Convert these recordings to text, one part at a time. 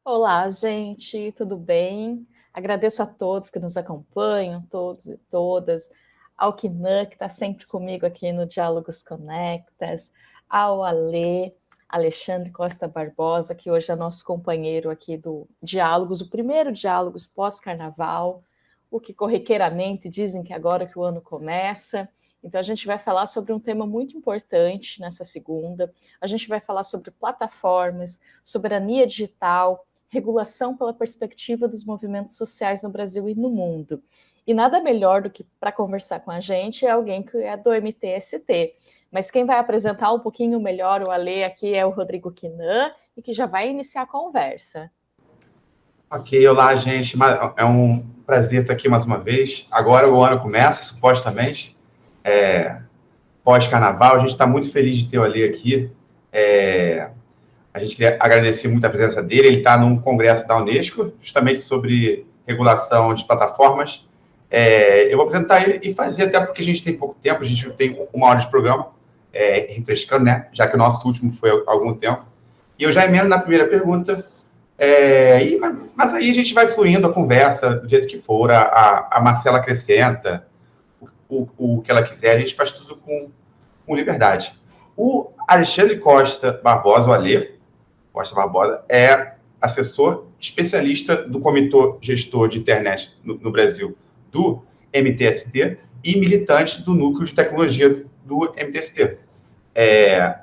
Olá, gente, tudo bem? Agradeço a todos que nos acompanham, todos e todas, ao Kinan, que está sempre comigo aqui no Diálogos Conectas, ao Alexandre Costa Barbosa, que hoje é nosso companheiro aqui do Diálogos, o primeiro Diálogos pós-carnaval, o que corriqueiramente dizem que agora que o ano começa. Então, a gente vai falar sobre um tema muito importante nessa segunda. A gente vai falar sobre plataformas, soberania digital, regulação pela perspectiva dos movimentos sociais no Brasil e no mundo. E nada melhor do que para conversar com a gente é alguém que é do MTST. Mas quem vai apresentar um pouquinho melhor o Alê aqui é o Rodrigo Kinan, e que já vai iniciar a conversa. Ok, olá, gente. É um prazer estar aqui mais uma vez. Agora o ano começa, supostamente, pós-carnaval. A gente está muito feliz de ter o Alê aqui. A gente queria agradecer muito a presença dele. Ele está num congresso da Unesco, justamente sobre regulação de plataformas. Eu vou apresentar ele e fazer, até porque a gente tem pouco tempo, a gente tem 1 hora de programa, refrescando, né? Já que o nosso último foi há algum tempo. E eu já emendo na primeira pergunta. Mas aí a gente vai fluindo a conversa do jeito que for. A Marcela acrescenta o que ela quiser, a gente faz tudo com liberdade. O Alexandre Costa Barbosa, o Alê Costa Barbosa, é assessor especialista do Comitê Gestor de Internet no Brasil, do MTST, e militante do Núcleo de Tecnologia do MTST.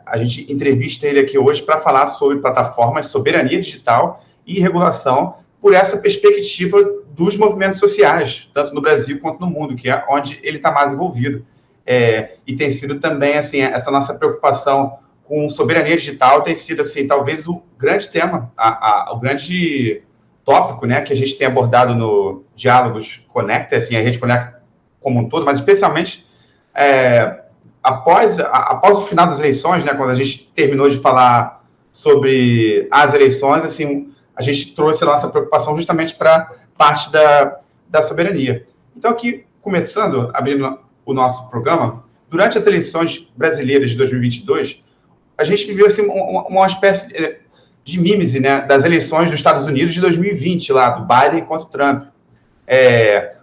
A gente entrevista ele aqui hoje para falar sobre plataformas, soberania digital e regulação por essa perspectiva dos movimentos sociais, tanto no Brasil quanto no mundo, que é onde ele está mais envolvido. E tem sido também, assim, essa nossa preocupação com soberania digital tem sido, assim, talvez o grande tema, o grande tópico, né, que a gente tem abordado no Diálogos Conecta, assim, a Rede Conecta como um todo, mas especialmente após o final das eleições, né, quando a gente terminou de falar sobre as eleições, assim, a gente trouxe a nossa preocupação justamente para parte da soberania. Então, aqui, começando, abrindo o nosso programa, durante as eleições brasileiras de 2022, a gente viveu assim, uma espécie de mímese, né, das eleições dos Estados Unidos de 2020, lá, do Biden contra o Trump.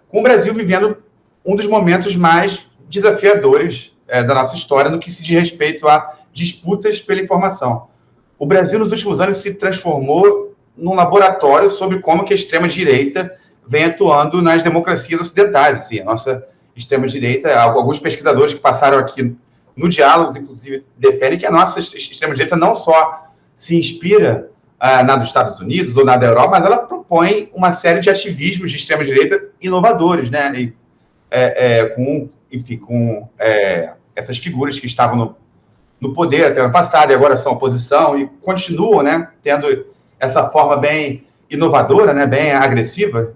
Com o Brasil vivendo um dos momentos mais desafiadores da nossa história no que se diz respeito a disputas pela informação. O Brasil, nos últimos anos, se transformou num laboratório sobre como que a extrema-direita vem atuando nas democracias ocidentais. Assim, a nossa extrema-direita, alguns pesquisadores que passaram aqui no Diálogos, inclusive, defendem que a nossa extrema-direita não só se inspira na dos Estados Unidos ou na da Europa, mas ela propõe uma série de ativismos de extrema-direita inovadores, né? Com essas figuras que estavam no poder até ano passado e agora são oposição e continuam, né, tendo essa forma bem inovadora, né, bem agressiva,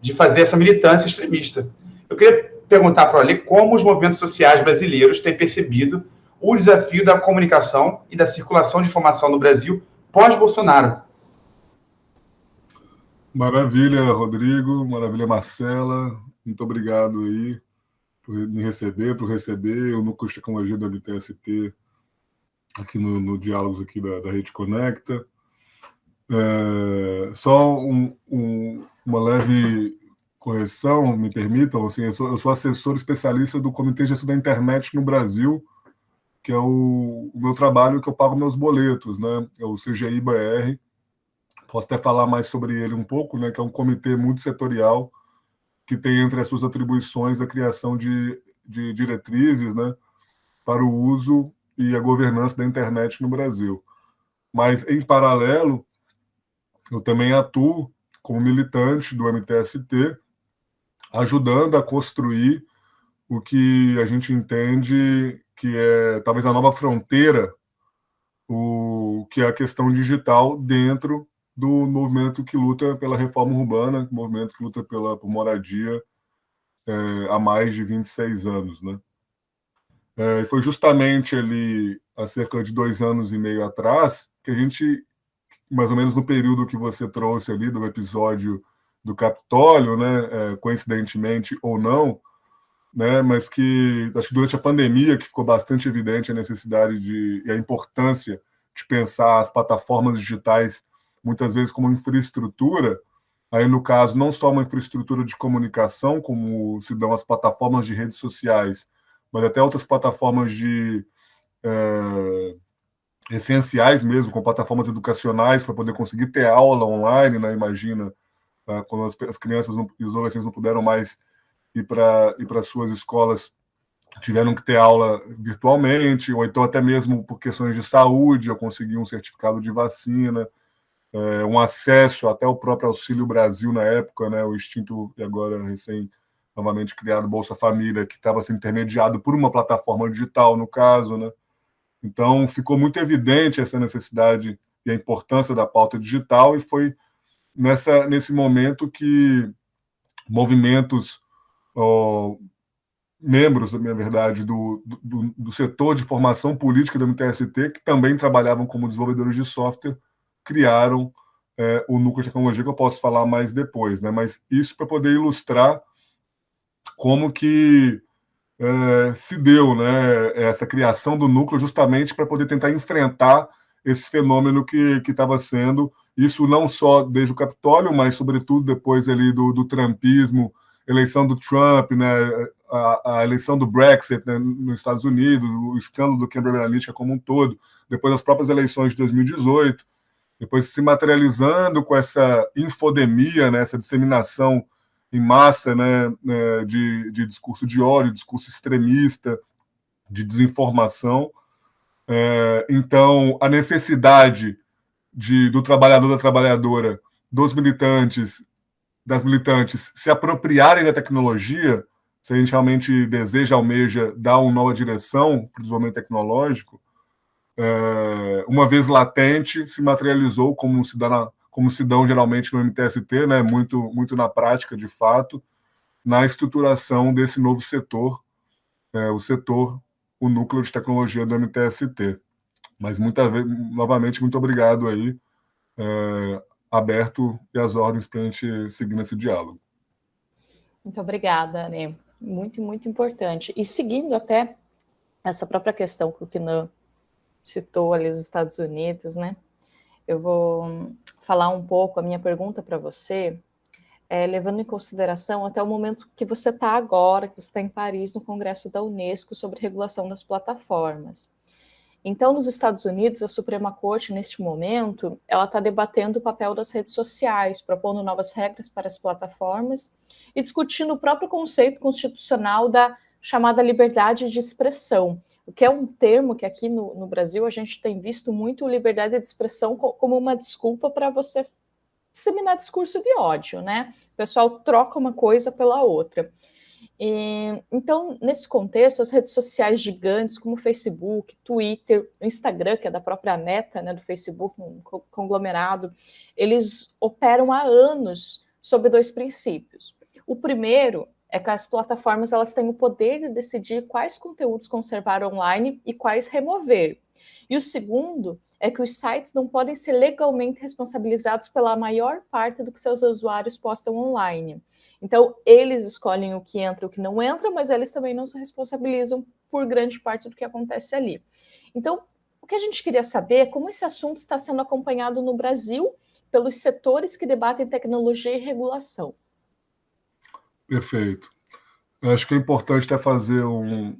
de fazer essa militância extremista. Eu queria perguntar para o Ale como os movimentos sociais brasileiros têm percebido o desafio da comunicação e da circulação de informação no Brasil pós-Bolsonaro. Maravilha, Rodrigo. Maravilha, Marcela. Muito obrigado aí por me receber, por receber o Núcleo de Tecnologia do MTST aqui no Diálogos aqui da Rede Conecta. Só uma leve correção, me permitam. Assim, eu sou assessor especialista do Comitê de Gestão da Internet no Brasil, que é o meu trabalho que eu pago meus boletos, né? É o CGI-BR. Posso até falar mais sobre ele um pouco, né? Que é um comitê multissetorial que tem entre as suas atribuições a criação de diretrizes, né, para o uso e a governança da internet no Brasil. Mas, em paralelo, eu também atuo como militante do MTST, ajudando a construir o que a gente entende que é talvez a nova fronteira, o que é a questão digital dentro do movimento que luta pela reforma urbana, movimento que luta por moradia há mais de 26 anos, né? Foi justamente ali, há cerca de 2 anos e meio atrás, que a gente, mais ou menos no período que você trouxe ali do episódio do Capitólio, né, coincidentemente ou não, né, mas que acho que durante a pandemia que ficou bastante evidente a necessidade e a importância de pensar as plataformas digitais muitas vezes como infraestrutura, aí no caso não só uma infraestrutura de comunicação, como se dão as plataformas de redes sociais, mas até outras plataformas essenciais mesmo, com plataformas educacionais para poder conseguir ter aula online, né? Imagina, quando as crianças e os adolescentes não puderam mais ir para suas escolas, tiveram que ter aula virtualmente, ou então até mesmo por questões de saúde, eu consegui um certificado de vacina, um acesso até o próprio Auxílio Brasil na época, né, o extinto e agora novamente criado Bolsa Família, que estava sendo intermediado por uma plataforma digital, no caso, né? Então, ficou muito evidente essa necessidade e a importância da pauta digital, e foi nesse momento que movimentos, membros, na verdade, do setor de formação política do MTST, que também trabalhavam como desenvolvedores de software, criaram o núcleo de tecnologia, que eu posso falar mais depois, né? Mas isso para poder ilustrar como que se deu, né, essa criação do núcleo, justamente para poder tentar enfrentar esse fenômeno que estava sendo, isso não só desde o Capitólio, mas sobretudo depois ali do trumpismo, eleição do Trump, né, a eleição do Brexit, né, nos Estados Unidos, o escândalo do Cambridge Analytica como um todo, depois as próprias eleições de 2018, depois se materializando com essa infodemia, né, essa disseminação em massa, né, de discurso de ódio, discurso extremista, de desinformação. Então, a necessidade do trabalhador, da trabalhadora, dos militantes, das militantes se apropriarem da tecnologia, se a gente realmente deseja, almeja dar uma nova direção para o desenvolvimento tecnológico, uma vez latente, se materializou como se dão geralmente no MTST, né, muito na prática, de fato, na estruturação desse novo setor, o núcleo de tecnologia do MTST. Mas, novamente, muito obrigado aí, aberto e às ordens para a gente seguir nesse diálogo. Muito obrigada, Anê. Muito, muito importante. E seguindo até essa própria questão que o Kinan citou ali os Estados Unidos, né? Eu vou falar um pouco, a minha pergunta para você, levando em consideração até o momento que você está agora, que você está em Paris, no Congresso da Unesco, sobre regulação das plataformas. Então, nos Estados Unidos, a Suprema Corte, neste momento, ela está debatendo o papel das redes sociais, propondo novas regras para as plataformas e discutindo o próprio conceito constitucional da chamada liberdade de expressão, o que é um termo que aqui no Brasil a gente tem visto muito liberdade de expressão como uma desculpa para você disseminar discurso de ódio, né? O pessoal troca uma coisa pela outra. Então, nesse contexto, as redes sociais gigantes como o Facebook, Twitter, o Instagram, que é da própria Meta, né, do Facebook, um conglomerado, eles operam há anos sob dois princípios. O primeiro é que as plataformas elas têm o poder de decidir quais conteúdos conservar online e quais remover. E o segundo é que os sites não podem ser legalmente responsabilizados pela maior parte do que seus usuários postam online. Então, eles escolhem o que entra e o que não entra, mas eles também não se responsabilizam por grande parte do que acontece ali. Então, o que a gente queria saber é como esse assunto está sendo acompanhado no Brasil pelos setores que debatem tecnologia e regulação. Perfeito. Eu acho que é importante até fazer um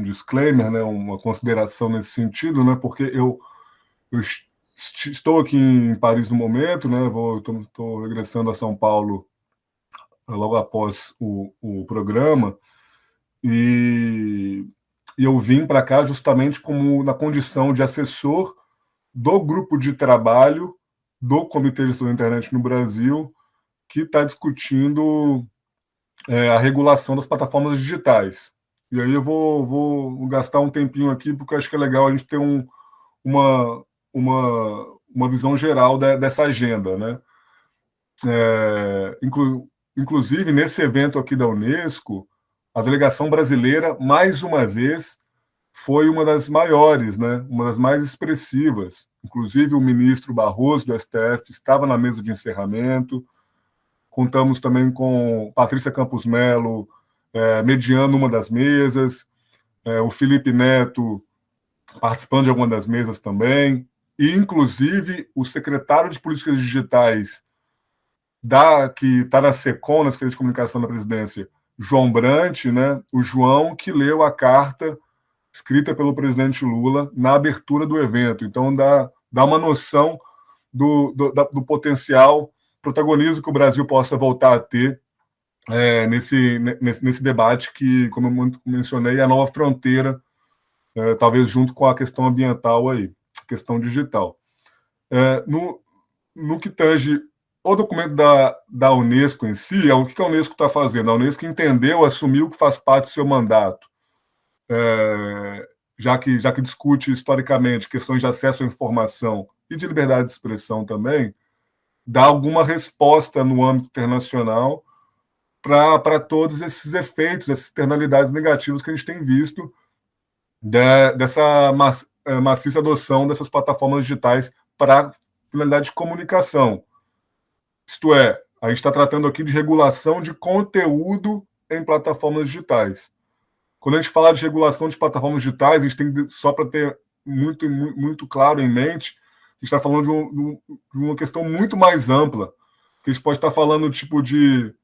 disclaimer, né, uma consideração nesse sentido, né, porque eu estou aqui em Paris no momento, né, estou regressando a São Paulo logo após o programa, e eu vim para cá justamente como na condição de assessor do grupo de trabalho do Comitê de Gestão da Internet no Brasil, que está discutindo a regulação das plataformas digitais. E aí eu vou gastar um tempinho aqui, porque eu acho que é legal a gente ter uma visão geral dessa agenda, né? Inclusive, nesse evento aqui da Unesco, a delegação brasileira, mais uma vez, foi uma das maiores, né? Uma das mais expressivas. Inclusive, o ministro Barroso, do STF, estava na mesa de encerramento. Contamos também com Patrícia Campos Melo, mediando uma das mesas, o Felipe Neto participando de alguma das mesas também. e, inclusive, o secretário de Políticas Digitais que está na SECOM, na Secretaria de Comunicação da Presidência, João Brant, né, o João que leu a carta escrita pelo presidente Lula na abertura do evento. Então, dá uma noção do potencial protagonismo que o Brasil possa voltar a ter nesse debate que, como eu mencionei, é a nova fronteira, talvez junto com a questão ambiental aí, questão digital. No que tange o documento da Unesco em si, o que a Unesco está fazendo? A Unesco entendeu, assumiu que faz parte do seu mandato, já que discute historicamente questões de acesso à informação e de liberdade de expressão também, dá alguma resposta no âmbito internacional para todos esses efeitos, essas externalidades negativas que a gente tem visto dessa maciça adoção dessas plataformas digitais para finalidade de comunicação. Isto é, a gente está tratando aqui de regulação de conteúdo em plataformas digitais. Quando a gente fala de regulação de plataformas digitais, a gente tem, só para ter muito claro em mente, a gente está falando de uma questão muito mais ampla, que a gente pode estar falando tipo de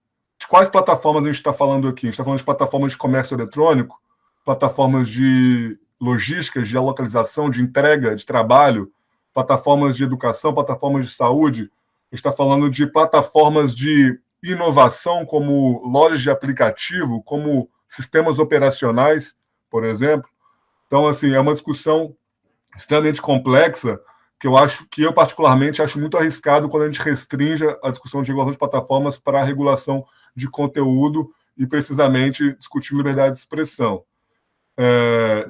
quais plataformas a gente está falando aqui. A gente está falando de plataformas de comércio eletrônico, plataformas de logística, de localização, de entrega, de trabalho, plataformas de educação, plataformas de saúde. A gente está falando de plataformas de inovação, como lojas de aplicativo, como sistemas operacionais, por exemplo. Então, assim, é uma discussão extremamente complexa que eu particularmente acho muito arriscado quando a gente restringe a discussão de regulação de plataformas para a regulação de conteúdo e, precisamente, discutir liberdade de expressão.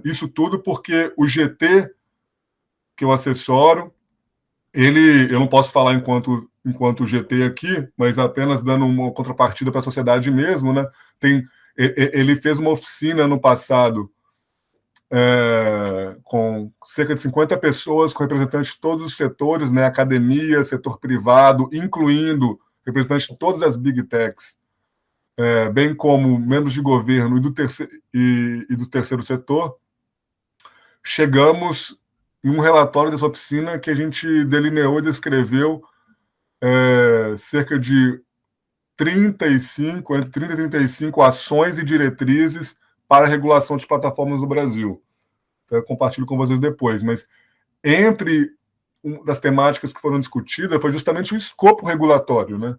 Isso tudo porque o GT, que eu assessoro, eu não posso falar enquanto GT aqui, mas apenas dando uma contrapartida para a sociedade mesmo, né? Ele fez uma oficina no passado com cerca de 50 pessoas, com representantes de todos os setores, né? Academia, setor privado, incluindo representantes de todas as Big Techs, bem como membros de governo e do terceiro setor. Chegamos em um relatório dessa oficina que a gente delineou e descreveu cerca de entre 30 e 35 ações e diretrizes para a regulação de plataformas no Brasil. Então, eu compartilho com vocês depois, mas entre uma das temáticas que foram discutidas foi justamente o escopo regulatório, né?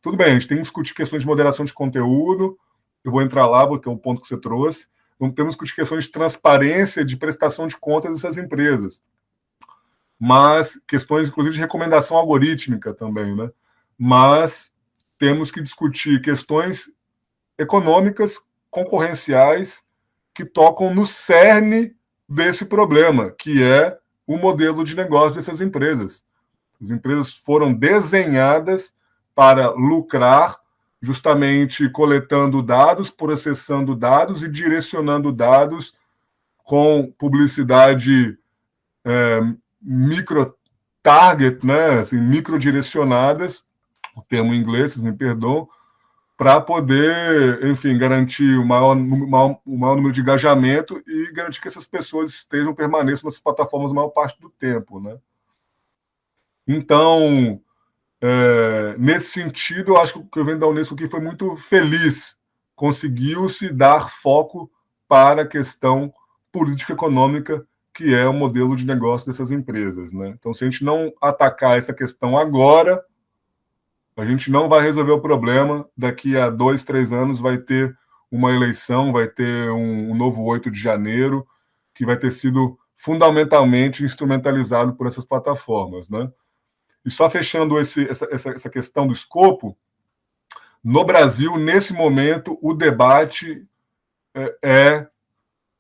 Tudo bem, a gente tem que discutir questões de moderação de conteúdo, eu vou entrar lá, porque é um ponto que você trouxe. Não temos que discutir questões de transparência, de prestação de contas dessas empresas, mas questões, inclusive, de recomendação algorítmica também, né? Mas temos que discutir questões econômicas, concorrenciais, que tocam no cerne desse problema, que é o modelo de negócio dessas empresas. As empresas foram desenhadas para lucrar, justamente coletando dados, processando dados e direcionando dados com publicidade micro-target, né? Assim, microdirecionadas, o termo em inglês, vocês me perdoam, para poder, enfim, garantir o maior número de engajamento e garantir que essas pessoas permaneçam nessas plataformas a maior parte do tempo, né? Então, nesse sentido, eu acho que o que eu venho da Unesco aqui foi muito feliz. Conseguiu-se dar foco para a questão político-econômica, que é o modelo de negócio dessas empresas, né? Então, se a gente não atacar essa questão agora, a gente não vai resolver o problema. Daqui a 2, 3 anos vai ter uma eleição, vai ter um novo 8 de janeiro, que vai ter sido fundamentalmente instrumentalizado por essas plataformas, né? E só fechando essa questão do escopo, no Brasil, nesse momento, o debate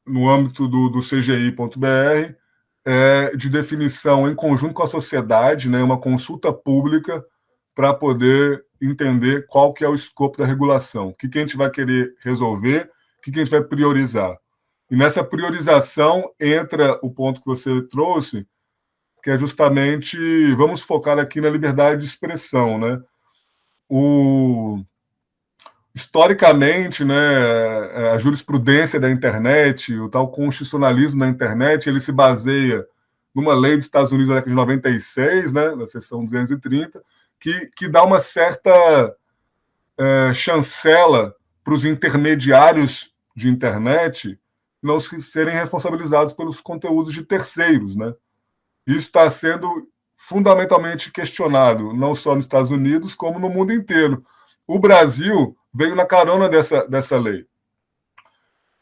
no âmbito do CGI.br, de definição em conjunto com a sociedade, né, uma consulta pública para poder entender qual que é o escopo da regulação, o que a gente vai querer resolver, o que a gente vai priorizar. E nessa priorização entra o ponto que você trouxe, que é justamente, vamos focar aqui na liberdade de expressão, né? Historicamente, né, a jurisprudência da internet, o tal constitucionalismo da internet, ele se baseia numa lei dos Estados Unidos da década de 96, né, na seção 230, que dá uma certa chancela para os intermediários de internet não serem responsabilizados pelos conteúdos de terceiros, né? Isso está sendo fundamentalmente questionado, não só nos Estados Unidos, como no mundo inteiro. O Brasil veio na carona dessa lei.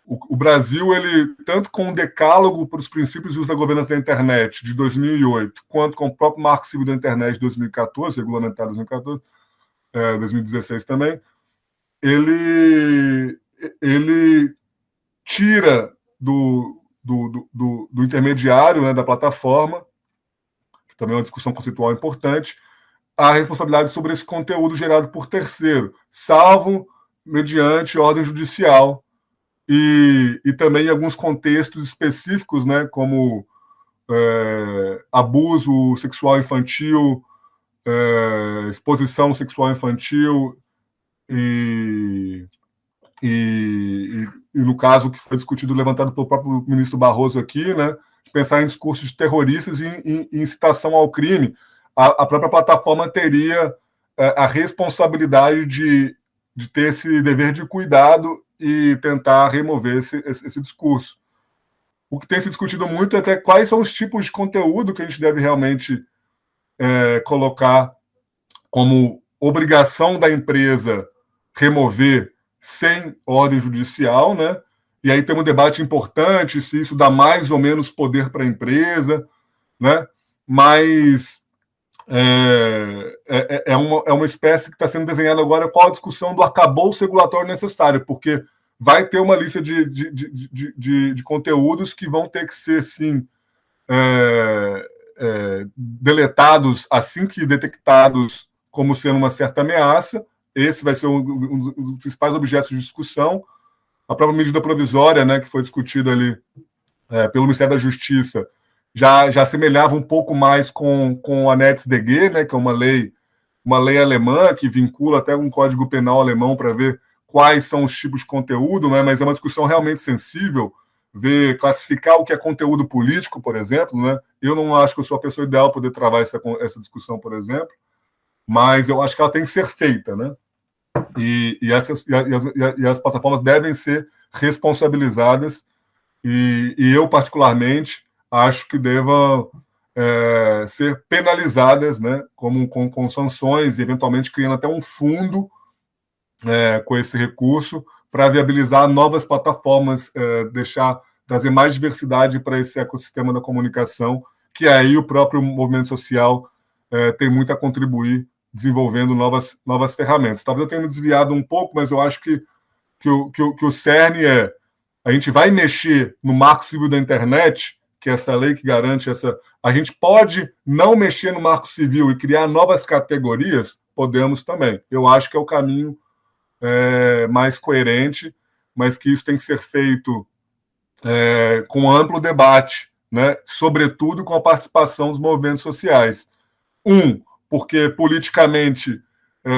O Brasil, ele, tanto com o decálogo para os princípios de uso da governança da internet de 2008, quanto com o próprio Marco Civil da Internet de 2014, regulamentado em 2014, 2016 também, ele tira do intermediário, né, da plataforma, que também é uma discussão conceitual importante, a responsabilidade sobre esse conteúdo gerado por terceiro, salvo mediante ordem judicial e também em alguns contextos específicos, né, como abuso sexual infantil, exposição sexual infantil e no caso que foi discutido, levantado pelo próprio ministro Barroso aqui, né, de pensar em discursos terroristas e em incitação ao crime, a própria plataforma teria a responsabilidade de ter esse dever de cuidado e tentar remover esse discurso. O que tem se discutido muito é até quais são os tipos de conteúdo que a gente deve realmente colocar como obrigação da empresa remover sem ordem judicial, né? E aí tem um debate importante se isso dá mais ou menos poder para a empresa, né? Mas é uma espécie que está sendo desenhada agora qual a discussão do arcabouço regulatório necessário, porque vai ter uma lista de conteúdos que vão ter que ser, sim, deletados assim que detectados como sendo uma certa ameaça. Esse vai ser um dos principais objetos de discussão. A própria medida provisória, né, que foi discutida ali pelo Ministério da Justiça, já assemelhava um pouco mais com a NetzDG, né, que é uma lei alemã que vincula até um código penal alemão para ver quais são os tipos de conteúdo, né, mas é uma discussão realmente sensível, classificar o que é conteúdo político, por exemplo, né? Eu não acho que eu sou a pessoa ideal para poder travar essa discussão, por exemplo, mas eu acho que ela tem que ser feita, né? E as plataformas devem ser responsabilizadas e eu, particularmente, acho que devam ser penalizadas, né, com sanções e, eventualmente, criando até um fundo com esse recurso para viabilizar novas plataformas, trazer mais diversidade para esse ecossistema da comunicação, que aí o próprio movimento social tem muito a contribuir, desenvolvendo novas ferramentas. Talvez eu tenha me desviado um pouco, mas eu acho que o cerne a gente vai mexer no Marco Civil da Internet, que é essa lei que garante essa... A gente pode não mexer no Marco Civil e criar novas categorias? Podemos também. Eu acho que é o caminho mais coerente, mas que isso tem que ser feito com amplo debate, né? Sobretudo com a participação dos movimentos sociais. Porque politicamente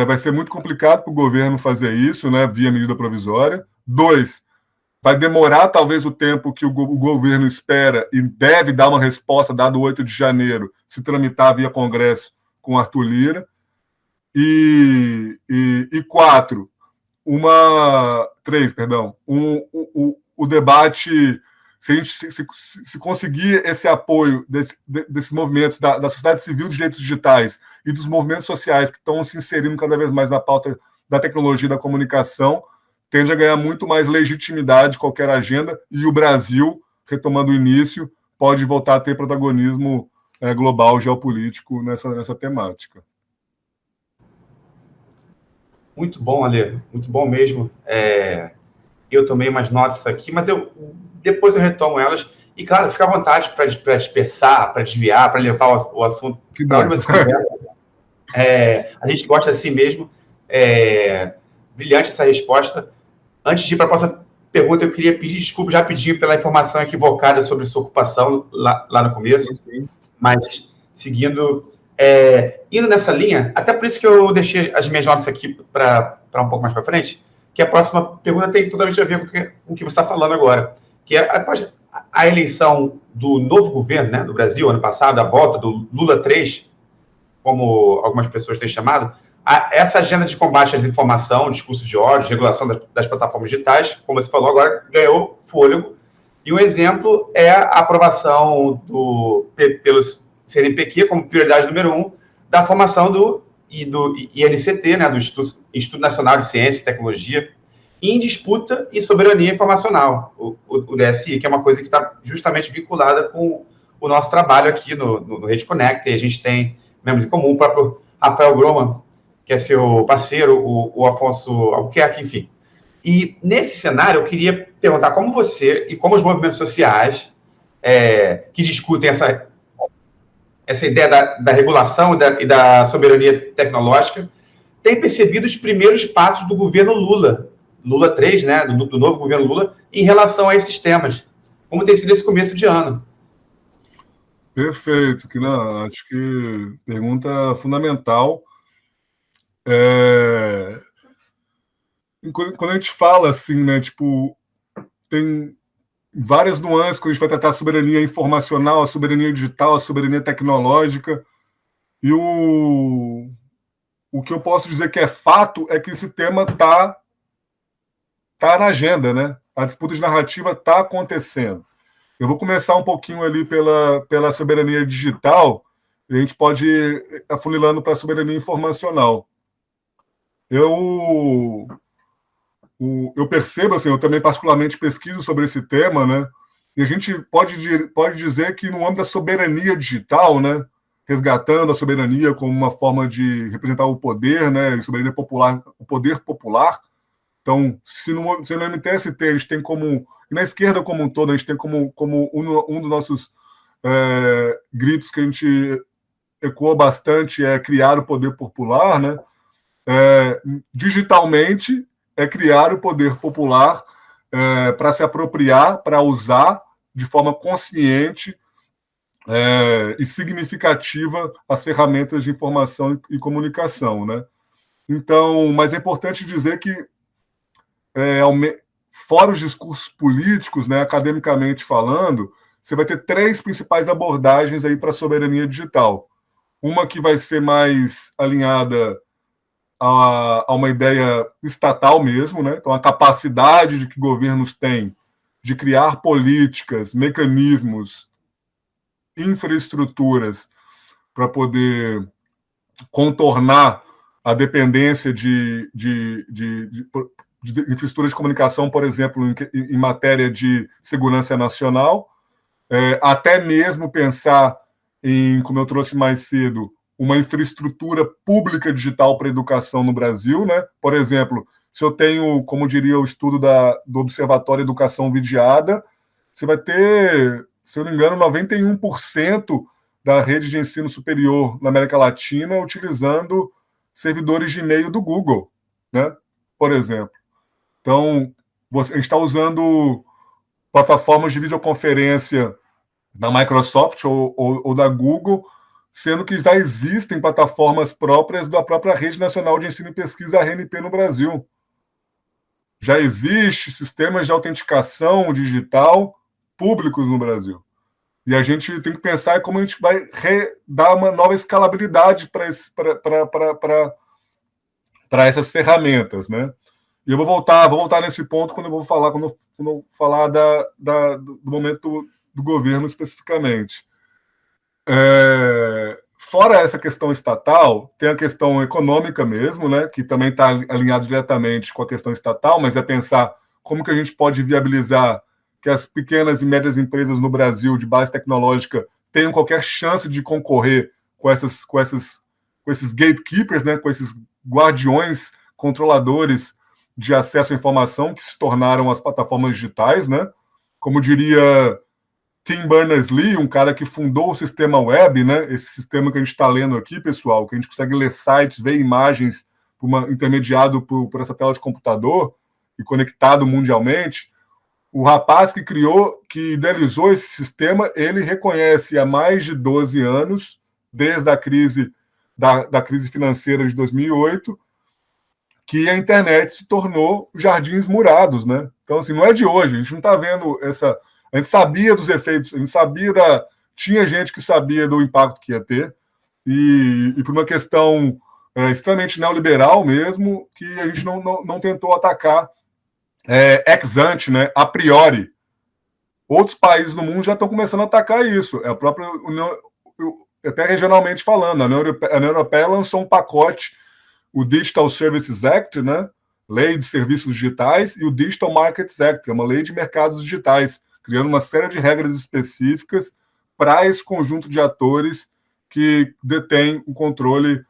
vai ser muito complicado para o governo fazer isso, né, via medida provisória. 2, vai demorar talvez o tempo que o governo espera e deve dar uma resposta, dado o 8 de janeiro, se tramitar via Congresso com Arthur Lira. E 4, 3, perdão, o debate, se a gente se conseguir esse apoio desses movimentos da sociedade civil de direitos digitais e dos movimentos sociais que estão se inserindo cada vez mais na pauta da tecnologia e da comunicação, tende a ganhar muito mais legitimidade qualquer agenda, e o Brasil, retomando o início, pode voltar a ter protagonismo global, geopolítico nessa temática. Muito bom, Ale, muito bom mesmo. Eu tomei umas notas aqui, mas depois eu retomo elas. E, claro, fica à vontade para dispersar, para desviar, para levar o assunto para onde você quiser. A gente gosta assim mesmo. Brilhante essa resposta. Antes de ir para a próxima pergunta, eu queria pedir desculpas rapidinho pela informação equivocada sobre sua ocupação lá no começo. Sim. Mas, seguindo... indo nessa linha, até por isso que eu deixei as minhas notas aqui para um pouco mais para frente, que a próxima pergunta tem totalmente a ver com o que você está falando agora, que é a eleição do novo governo, né, do Brasil, ano passado, a volta do Lula 3, como algumas pessoas têm chamado, essa agenda de combate à desinformação, discurso de ódio, regulação das plataformas digitais, como você falou agora, ganhou fôlego. E um exemplo é a aprovação pelo CNPq como prioridade número 1 da formação do INCT, né, do Instituto Nacional de Ciência e Tecnologia, em disputa e soberania informacional, o DSI, que é uma coisa que está justamente vinculada com o nosso trabalho aqui no Rede Conecta, e a gente tem membros em comum, o próprio Rafael Groman, que é seu parceiro, o Afonso Albuquerque, enfim. E nesse cenário, eu queria perguntar como você e como os movimentos sociais que discutem essa ideia da regulação e da soberania tecnológica têm percebido os primeiros passos do governo Lula 3, né, do novo governo Lula, em relação a esses temas. Como tem sido esse começo de ano? Perfeito, Kinan. Acho que pergunta fundamental. Quando a gente fala assim, né, tipo, tem várias nuances quando a gente vai tratar a soberania informacional, a soberania digital, a soberania tecnológica. E o que eu posso dizer que é fato é que esse tema está na agenda, né? A disputa de narrativa está acontecendo. Eu vou começar um pouquinho ali pela soberania digital, e a gente pode ir afunilando para a soberania informacional. Eu percebo, assim, eu também particularmente pesquiso sobre esse tema, né? E a gente pode dizer que no âmbito da soberania digital, né, resgatando a soberania como uma forma de representar o poder, né, e soberania popular, o poder popular. Então, se no MTST a gente tem como, e na esquerda como um todo, a gente tem como um dos nossos gritos que a gente ecoa bastante é criar o poder popular, né? Digitalmente é criar o poder popular para se apropriar, para usar de forma consciente e significativa as ferramentas de informação e comunicação, né? Então, mas é importante dizer que fora os discursos políticos, né, academicamente falando, você vai ter 3 principais abordagens aí para a soberania digital. Uma que vai ser mais alinhada a uma ideia estatal mesmo, né? Então, a capacidade de que governos têm de criar políticas, mecanismos, infraestruturas para poder contornar a dependência de infraestrutura de comunicação, por exemplo, em matéria de segurança nacional, até mesmo pensar em, como eu trouxe mais cedo, uma infraestrutura pública digital para a educação no Brasil, né? Por exemplo, se eu tenho, como diria o estudo do Observatório Educação Vigiada, você vai ter, se eu não me engano, 91% da rede de ensino superior na América Latina utilizando servidores de e-mail do Google, né? Por exemplo. Então, a gente está usando plataformas de videoconferência da Microsoft ou da Google, sendo que já existem plataformas próprias da própria Rede Nacional de Ensino e Pesquisa, a RNP, no Brasil. Já existem sistemas de autenticação digital públicos no Brasil. E a gente tem que pensar como a gente vai dar uma nova escalabilidade para essas ferramentas, né? E eu vou voltar nesse ponto quando eu falar do momento do governo especificamente. Fora essa questão estatal, tem a questão econômica mesmo, né, que também está alinhado diretamente com a questão estatal, mas é pensar como que a gente pode viabilizar que as pequenas e médias empresas no Brasil de base tecnológica tenham qualquer chance de concorrer com esses gatekeepers, né, com esses guardiões, controladores de acesso à informação que se tornaram as plataformas digitais, né? Como diria Tim Berners-Lee, um cara que fundou o sistema web, né? Esse sistema que a gente está lendo aqui, pessoal, que a gente consegue ler sites, ver imagens intermediado por essa tela de computador e conectado mundialmente. O rapaz que idealizou esse sistema, ele reconhece há mais de 12 anos, desde a crise da crise financeira de 2008, que a internet se tornou jardins murados, né? Então, assim, não é de hoje, a gente não está vendo A gente sabia dos efeitos, a gente sabia tinha gente que sabia do impacto que ia ter, e por uma questão extremamente neoliberal mesmo, que a gente não tentou atacar ex ante, né, a priori. Outros países no mundo já estão começando a atacar isso. É a própria União, até regionalmente falando, a União Europeia lançou um pacote, o Digital Services Act, né, Lei de Serviços Digitais, e o Digital Markets Act, que é uma lei de mercados digitais, criando uma série de regras específicas para esse conjunto de atores que detém o controle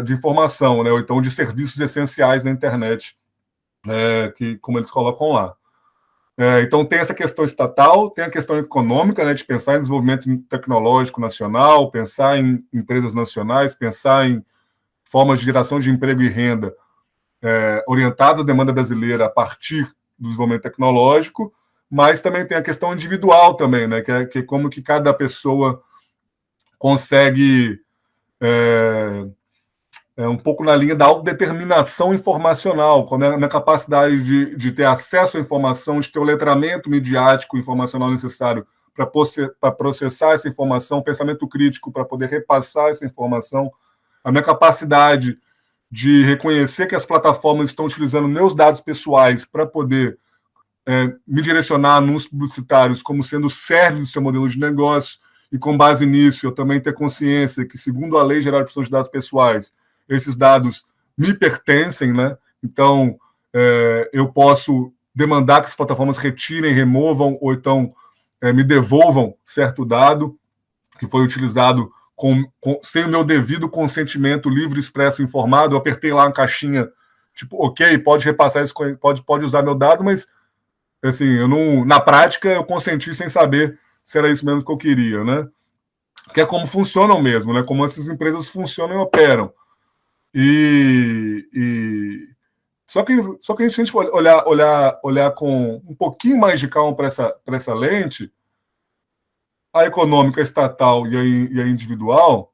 de informação, né, ou então de serviços essenciais na internet, que, como eles colocam lá. Então, tem essa questão estatal, tem a questão econômica, né, de pensar em desenvolvimento tecnológico nacional, pensar em empresas nacionais, pensar em formas de geração de emprego e renda orientadas à demanda brasileira a partir do desenvolvimento tecnológico, mas também tem a questão individual também, né, que é como que cada pessoa consegue um pouco na linha da autodeterminação informacional, com a minha capacidade de ter acesso à informação, de ter o letramento midiático informacional necessário para processar essa informação, pensamento crítico para poder repassar essa informação, a minha capacidade de reconhecer que as plataformas estão utilizando meus dados pessoais para poder me direcionar a anúncios publicitários como sendo o cerne do seu modelo de negócio, e com base nisso eu também ter consciência que, segundo a Lei Geral de Proteção de Dados Pessoais, esses dados me pertencem, né? Então, eu posso demandar que as plataformas retirem, removam, ou então me devolvam certo dado que foi utilizado sem o meu devido consentimento livre, expresso, informado. Eu apertei lá uma caixinha, tipo, ok, pode repassar isso, pode usar meu dado, mas, assim, eu não, na prática, eu consenti sem saber se era isso mesmo que eu queria, né? Que é como funcionam mesmo, né? Como essas empresas funcionam e operam. Só que a gente olhar com um pouquinho mais de calma para essa lente, a econômica, a estatal e a individual,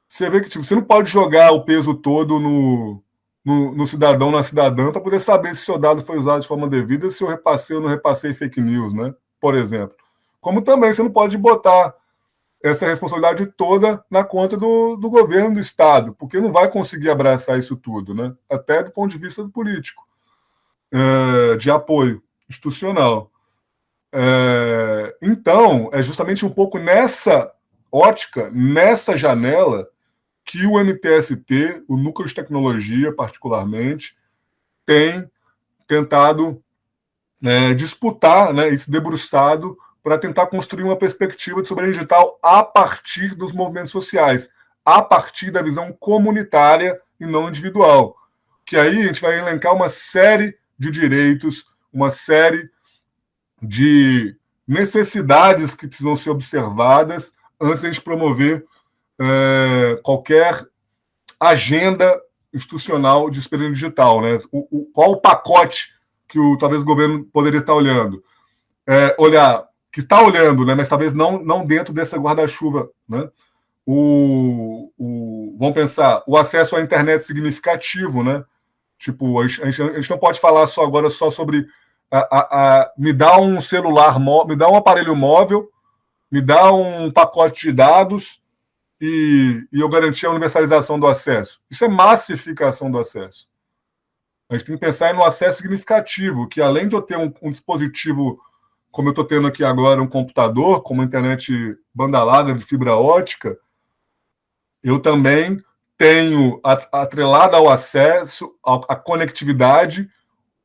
você vê que tipo, você não pode jogar o peso todo no cidadão, na cidadã, para poder saber se seu dado foi usado de forma devida, se eu repassei ou não repassei fake news, né? Por exemplo. Como também você não pode botar essa responsabilidade toda na conta do governo do Estado, porque não vai conseguir abraçar isso tudo, né? Até do ponto de vista do político, de apoio institucional. Então, é justamente um pouco nessa ótica, nessa janela, que o MTST, o Núcleo de Tecnologia, particularmente, tem tentado disputar, né, e se debruçado para tentar construir uma perspectiva de soberania digital a partir dos movimentos sociais, a partir da visão comunitária e não individual. Que aí a gente vai elencar uma série de direitos, uma série de necessidades que precisam ser observadas antes de a gente promover qualquer agenda institucional de experiência digital, né? Qual o pacote que talvez o governo poderia estar olhando? Que está olhando, né? Mas talvez não dentro dessa guarda-chuva, né? Vamos pensar, o acesso à internet significativo, né? Tipo, a gente não pode falar agora só sobre me dá um celular, me dá um aparelho móvel, me dá um pacote de dados e eu garantir a universalização do acesso. Isso é massificação do acesso. A gente tem que pensar no acesso significativo, que além de eu ter um dispositivo, como eu estou tendo aqui agora, um computador, com uma internet banda larga de fibra ótica, eu também tenho, atrelado ao acesso, à conectividade,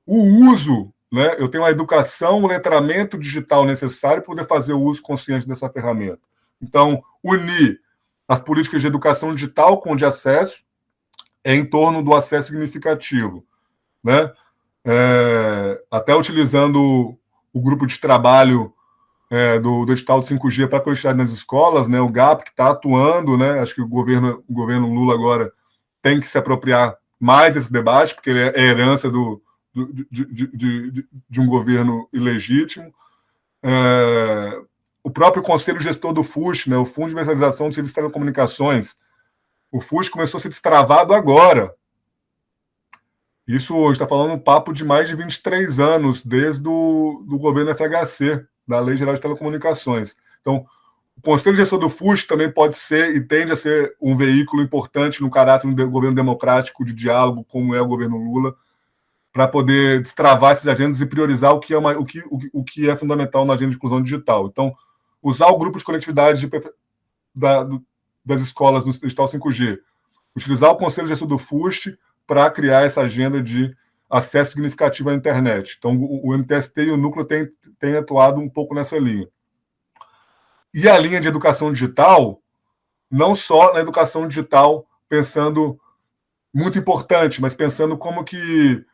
o uso, né? Eu tenho a educação, o letramento digital necessário para poder fazer o uso consciente dessa ferramenta. Então, unir as políticas de educação digital com de acesso em torno do acesso significativo, né? Até utilizando o grupo de trabalho do edital do 5G para a conectividade nas escolas, né? O GAP, que está atuando, né? Acho que o governo Lula agora tem que se apropriar mais desse debate, porque ele é herança de um governo ilegítimo. O próprio Conselho Gestor do FUSH, né? O Fundo de Universalização do Serviço de Telecomunicações, o FUSH começou a ser destravado agora. Isso, a gente está falando um papo de mais de 23 anos, desde do governo FHC, da Lei Geral de Telecomunicações. Então, o Conselho Gestor do FUST também pode ser e tende a ser um veículo importante no caráter do governo democrático, de diálogo, como é o governo Lula, para poder destravar essas agendas e priorizar o que é fundamental na agenda de inclusão digital. Então, usar o grupo de conectividade das escolas no digital 5G, utilizar o Conselho Gestor do FUST para criar essa agenda de acesso significativo à internet. Então, o MTST e o Núcleo têm atuado um pouco nessa linha. E a linha de educação digital, não só na educação digital, pensando muito importante, mas pensando como que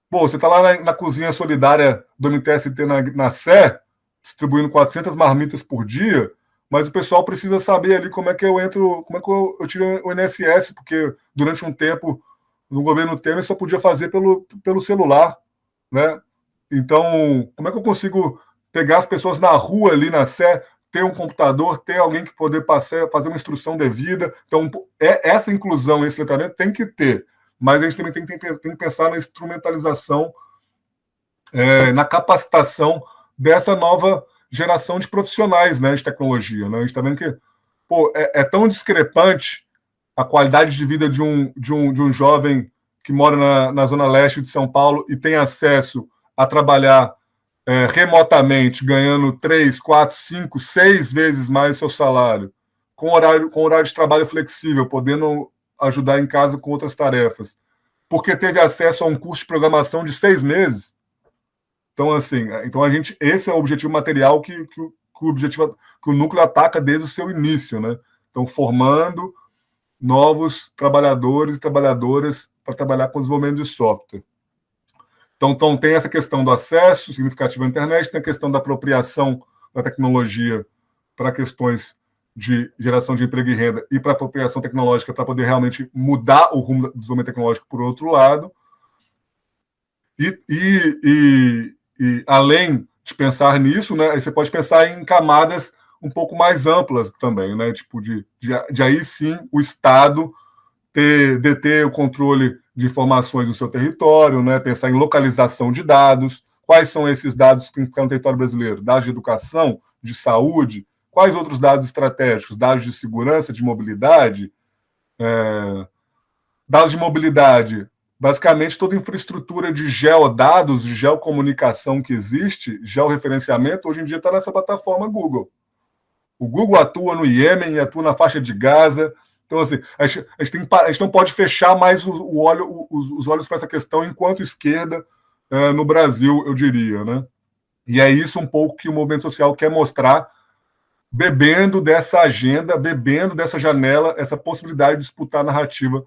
você está lá na cozinha solidária do MTST na Sé, distribuindo 400 marmitas por dia, mas o pessoal precisa saber ali como é que eu entro, como é que eu tiro o INSS, porque durante um tempo, no governo Temer, só podia fazer pelo celular, né? Então, como é que eu consigo pegar as pessoas na rua ali na Sé, ter um computador, ter alguém que poder fazer uma instrução devida? Então, essa inclusão, esse letramento tem que ter, mas a gente também tem que pensar na instrumentalização, na capacitação dessa nova geração de profissionais, né, de tecnologia. Né? A gente está vendo que é tão discrepante a qualidade de vida de um jovem que mora na zona leste de São Paulo e tem acesso a trabalhar remotamente, ganhando 3, 4, 5, 6 vezes mais seu salário, com horário de trabalho flexível, podendo ajudar em casa com outras tarefas, porque teve acesso a um curso de programação de 6 meses. Então, assim, esse é o objetivo material que o núcleo ataca desde o seu início, né? Então, formando novos trabalhadores e trabalhadoras para trabalhar com desenvolvimento de software. Então, tem essa questão do acesso significativo à internet, tem a questão da apropriação da tecnologia para questões de geração de emprego e renda e para apropriação tecnológica para poder realmente mudar o rumo do desenvolvimento tecnológico por outro lado. E além de pensar nisso, né, você pode pensar em camadas um pouco mais amplas também, né, tipo de aí sim o Estado deter o controle de informações no seu território, né, pensar em localização de dados, quais são esses dados que ficam no território brasileiro, dados de educação, de saúde, quais outros dados estratégicos, dados de segurança, de mobilidade, dados de mobilidade, basicamente toda a infraestrutura de geodados, de geocomunicação que existe, georreferenciamento, hoje em dia está nessa plataforma Google. O Google atua no Iêmen e atua na faixa de Gaza. Então, assim, a gente não pode fechar mais os olhos para essa questão enquanto esquerda no Brasil, eu diria. Né? E é isso um pouco que o movimento social quer mostrar, bebendo dessa agenda, bebendo dessa janela, essa possibilidade de disputar a narrativa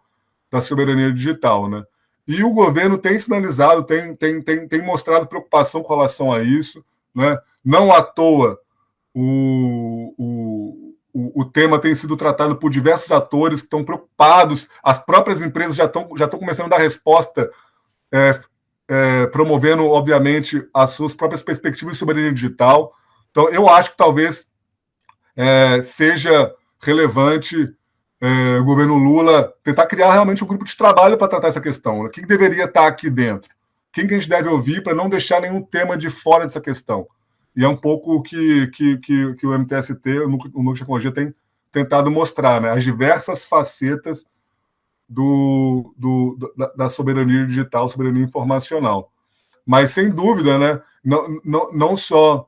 da soberania digital. Né? E o governo tem sinalizado, tem mostrado preocupação com relação a isso. Né? Não à toa, o tema tem sido tratado por diversos atores que estão preocupados, as próprias empresas já estão começando a dar resposta, promovendo, obviamente, as suas próprias perspectivas de soberania digital. Então, eu acho que talvez seja relevante o governo Lula tentar criar realmente um grupo de trabalho para tratar essa questão. Né? Quem deveria estar aqui dentro? Quem que a gente deve ouvir para não deixar nenhum tema de fora dessa questão? E é um pouco o que o MTST, o Núcleo de Tecnologia, tem tentado mostrar, né? As diversas facetas da soberania digital, soberania informacional. Mas, sem dúvida, né? Não só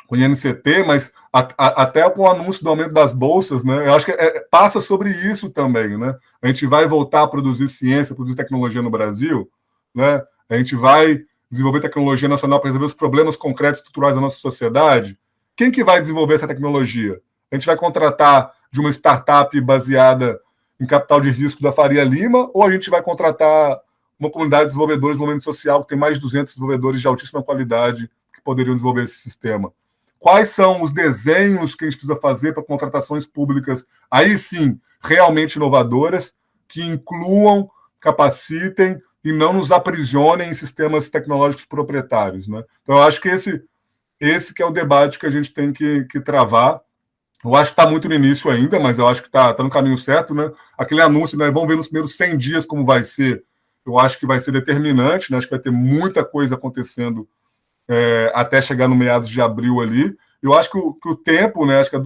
com o INCT, mas até com o anúncio do aumento das bolsas, né? Eu acho que passa sobre isso também, né? A gente vai voltar a produzir ciência, produzir tecnologia no Brasil, né? A gente vai desenvolver tecnologia nacional para resolver os problemas concretos estruturais da nossa sociedade. Quem que vai desenvolver essa tecnologia? A gente vai contratar de uma startup baseada em capital de risco da Faria Lima, ou a gente vai contratar uma comunidade de desenvolvedores do movimento social que tem mais de 200 desenvolvedores de altíssima qualidade que poderiam desenvolver esse sistema? Quais são os desenhos que a gente precisa fazer para contratações públicas, aí sim, realmente inovadoras, que incluam, capacitem e não nos aprisionem em sistemas tecnológicos proprietários. Né? Então, eu acho que esse que é o debate que a gente tem que travar. Eu acho que está muito no início ainda, mas eu acho que está no caminho certo. Né? Aquele anúncio, né? Vamos ver nos primeiros 100 dias como vai ser. eu acho que vai ser determinante, né? Acho que vai ter muita coisa acontecendo até chegar no meados de abril ali. Eu acho que o tempo, né? Acho que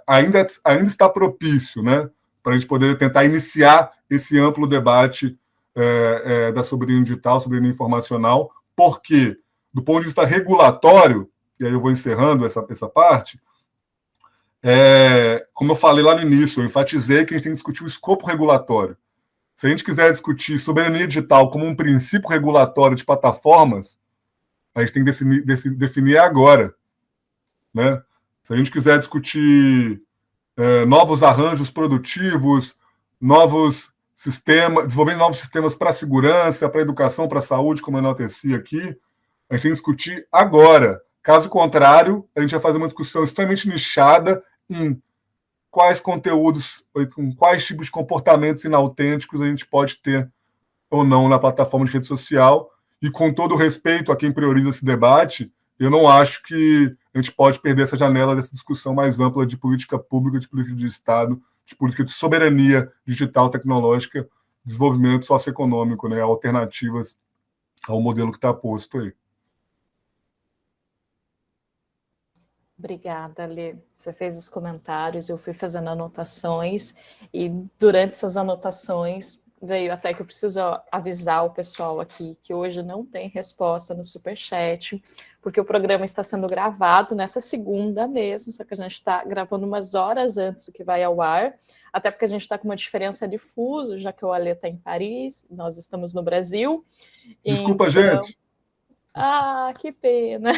ainda está propício, né? Para a gente poder tentar iniciar esse amplo debate da soberania digital, soberania informacional, porque, do ponto de vista regulatório, e aí eu vou encerrando essa parte, como eu falei lá no início, eu enfatizei que a gente tem que discutir o escopo regulatório. Se a gente quiser discutir soberania digital como um princípio regulatório de plataformas, a gente tem que definir agora, né? Se a gente quiser discutir novos arranjos produtivos, novos sistemas, desenvolvendo novos sistemas para a segurança, para a educação, para a saúde, como eu enalteci aqui, a gente tem que discutir agora. Caso contrário, a gente vai fazer uma discussão extremamente nichada em quais conteúdos, com quais tipos de comportamentos inautênticos a gente pode ter ou não na plataforma de rede social. E com todo o respeito a quem prioriza esse debate, eu não acho que a gente pode perder essa janela dessa discussão mais ampla de política pública, de política de Estado, de política de soberania digital, tecnológica, desenvolvimento socioeconômico, né, alternativas ao modelo que está posto aí. Obrigada, Lê. Você fez os comentários, eu fui fazendo anotações, e durante essas anotações veio até que eu preciso avisar o pessoal aqui que hoje não tem resposta no Superchat, porque o programa está sendo gravado nessa segunda mesmo, só que a gente está gravando umas horas antes do que vai ao ar, até porque a gente está com uma diferença de fuso, já que o Alê está em Paris, nós estamos no Brasil. Desculpa, então... gente. Ah, que pena.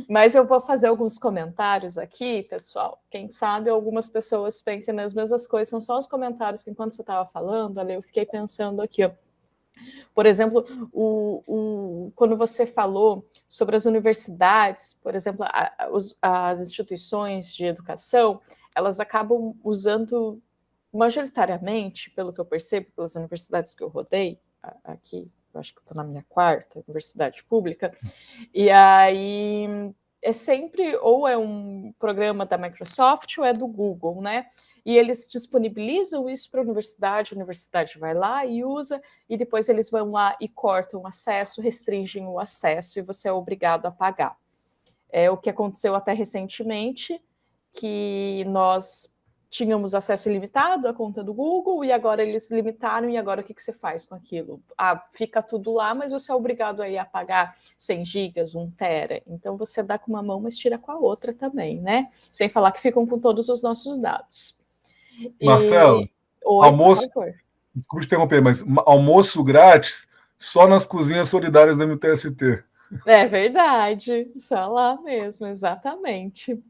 Mas eu vou fazer alguns comentários aqui, pessoal. Quem sabe algumas pessoas pensem nas mesmas coisas. São só os comentários que, enquanto você estava falando, ali, eu fiquei pensando aqui, ó. Por exemplo, quando você falou sobre as universidades, por exemplo, as instituições de educação, elas acabam usando majoritariamente, pelo que eu percebo, pelas universidades que eu rodei aqui, eu acho que eu estou na minha quarta universidade pública, e aí é sempre ou é um programa da Microsoft ou é do Google, né? E eles disponibilizam isso para a universidade vai lá e usa, e depois eles vão lá e cortam o acesso, restringem o acesso, e você é obrigado a pagar. É o que aconteceu até recentemente, que nós tínhamos acesso ilimitado à conta do Google, e agora eles limitaram, e agora o que você faz com aquilo? Fica tudo lá, mas você é obrigado aí a pagar 100 gigas, 1 tera, então você dá com uma mão, mas tira com a outra também, né? Sem falar que ficam com todos os nossos dados. Marcelo, almoço, desculpa te interromper, mas almoço grátis só nas cozinhas solidárias da MTST. É verdade, só lá mesmo, exatamente.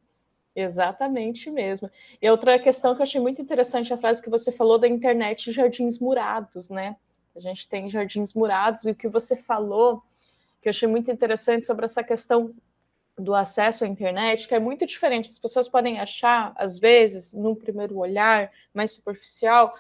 Exatamente mesmo. E outra questão que eu achei muito interessante, a frase que você falou da internet jardins murados, né? A gente tem jardins murados, e o que você falou, que eu achei muito interessante sobre essa questão do acesso à internet, que é muito diferente. As pessoas podem achar, às vezes, num primeiro olhar mais superficial,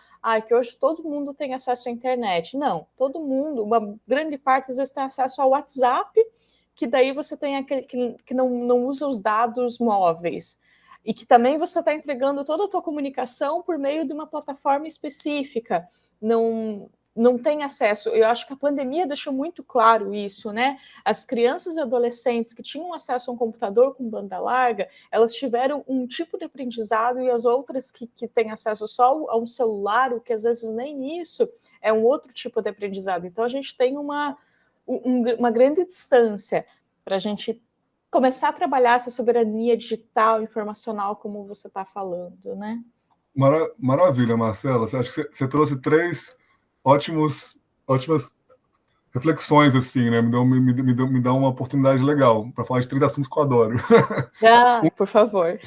que hoje todo mundo tem acesso à internet. Não, todo mundo, uma grande parte, às vezes, tem acesso ao WhatsApp, que daí você tem aquele que não usa os dados móveis, e que também você está entregando toda a tua comunicação por meio de uma plataforma específica, não tem acesso. Eu acho que a pandemia deixou muito claro isso, né? As crianças e adolescentes que tinham acesso a um computador com banda larga, elas tiveram um tipo de aprendizado, e as outras que têm acesso só a um celular, o que às vezes nem isso, é um outro tipo de aprendizado. Então a gente tem uma grande distância para a gente começar a trabalhar essa soberania digital, informacional, como você está falando, né? Maravilha, Marcela. Acho que você trouxe 3 ótimas reflexões, assim, né? Me dá uma oportunidade legal para falar de 3 assuntos que eu adoro. Por favor.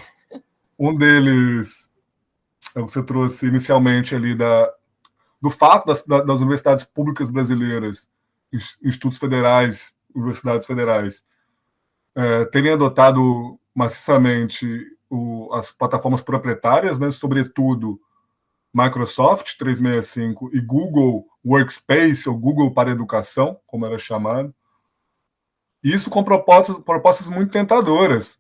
Um deles é o que você trouxe inicialmente ali do fato das universidades públicas brasileiras, institutos federais, universidades federais, terem adotado maciçamente as plataformas proprietárias, né, sobretudo Microsoft 365 e Google Workspace, ou Google para Educação, como era chamado. Isso com propostas muito tentadoras.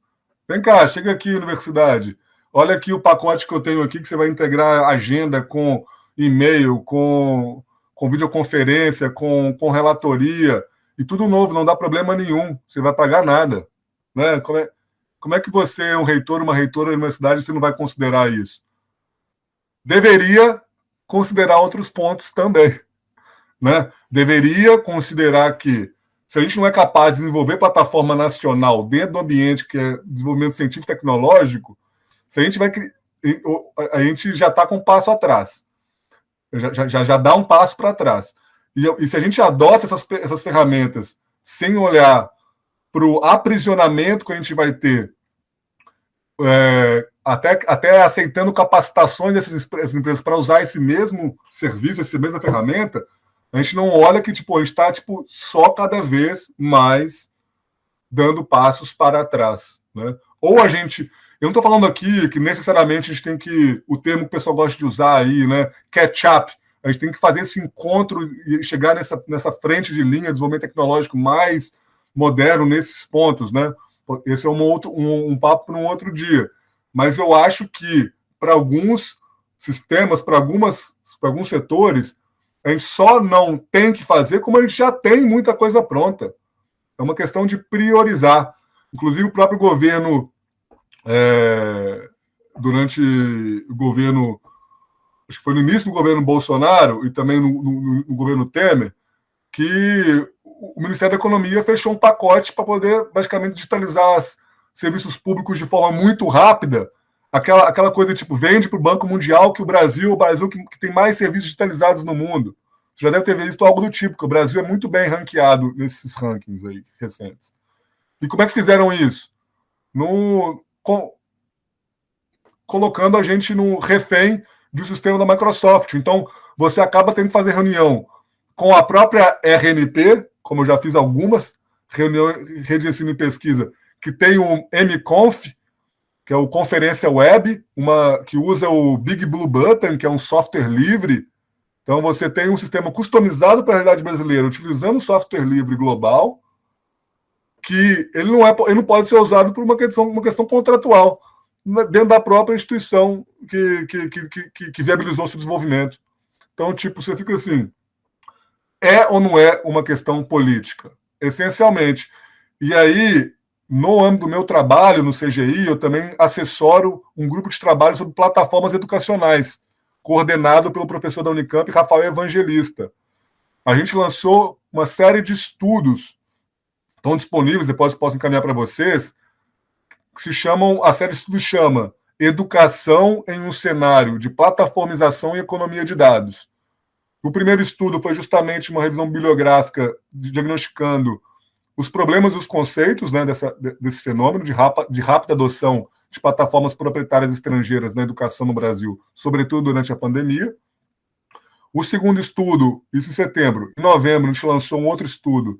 Vem cá, chega aqui, universidade. Olha aqui o pacote que eu tenho aqui, que você vai integrar agenda com e-mail, com com videoconferência, com relatoria, e tudo novo, não dá problema nenhum, você vai pagar nada. Né? Como é que você é um reitor, uma reitora de uma cidade, você não vai considerar isso? Deveria considerar outros pontos também. Né? Deveria considerar que, se a gente não é capaz de desenvolver plataforma nacional dentro do ambiente que é desenvolvimento científico e tecnológico, se a gente vai, a gente já está com um passo atrás. Já dá um passo para trás. E se a gente adota essas ferramentas sem olhar para o aprisionamento que a gente vai ter, até aceitando capacitações dessas empresas para usar esse mesmo serviço, essa mesma ferramenta, a gente não olha que a gente está só cada vez mais dando passos para trás. Né? Ou a gente... Eu não estou falando aqui que necessariamente a gente tem que... O termo que o pessoal gosta de usar aí, né? Catch up. A gente tem que fazer esse encontro e chegar nessa frente de linha de desenvolvimento tecnológico mais moderno nesses pontos, né? Esse é um papo para um outro dia. Mas eu acho que, para alguns sistemas, para alguns setores, a gente só não tem que fazer como a gente já tem muita coisa pronta. É uma questão de priorizar. Inclusive, o próprio governo, durante o governo, acho que foi no início do governo Bolsonaro e também no governo Temer, que o Ministério da Economia fechou um pacote para poder, basicamente, digitalizar os serviços públicos de forma muito rápida. Aquela coisa, vende para o Banco Mundial que o Brasil que tem mais serviços digitalizados no mundo. Você já deve ter visto algo do tipo, que o Brasil é muito bem ranqueado nesses rankings aí recentes. E como é que fizeram isso? Colocando a gente no refém do sistema da Microsoft. Então, você acaba tendo que fazer reunião com a própria RNP, como eu já fiz algumas, Rede de Ensino e Pesquisa, que tem o MConf, que é o Conferência Web, que usa o Big Blue Button, que é um software livre. Então, você tem um sistema customizado para a realidade brasileira, utilizando software livre global, que ele não pode ser usado por uma questão contratual, dentro da própria instituição que viabilizou o seu desenvolvimento. Então, você fica assim, é ou não é uma questão política? Essencialmente. E aí, no âmbito do meu trabalho, no CGI, eu também assessoro um grupo de trabalho sobre plataformas educacionais, coordenado pelo professor da Unicamp, Rafael Evangelista. A gente lançou uma série de estudos, estão disponíveis, depois posso encaminhar para vocês, que a série de estudos chama Educação em um Cenário de Plataformização e Economia de Dados. O primeiro estudo foi justamente uma revisão bibliográfica diagnosticando os problemas e os conceitos, né, desse fenômeno de rápida adoção de plataformas proprietárias estrangeiras na educação no Brasil, sobretudo durante a pandemia. O segundo estudo, isso em setembro. Em novembro, a gente lançou um outro estudo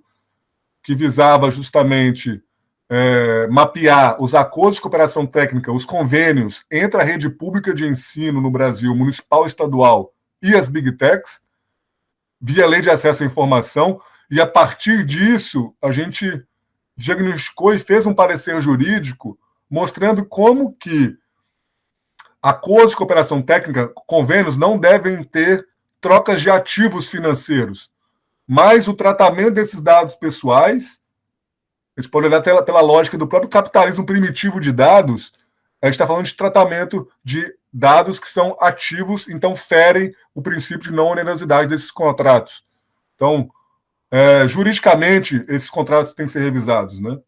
que visava justamente mapear os acordos de cooperação técnica, os convênios entre a rede pública de ensino no Brasil, municipal e estadual, e as Big Techs, via Lei de Acesso à Informação, e a partir disso a gente diagnosticou e fez um parecer jurídico mostrando como que acordos de cooperação técnica, convênios, não devem ter trocas de ativos financeiros, mas o tratamento desses dados pessoais, a gente pode olhar pela lógica do próprio capitalismo primitivo de dados, a gente está falando de tratamento de dados que são ativos, então ferem o princípio de não onerosidade desses contratos. Então, juridicamente, esses contratos têm que ser revisados, né?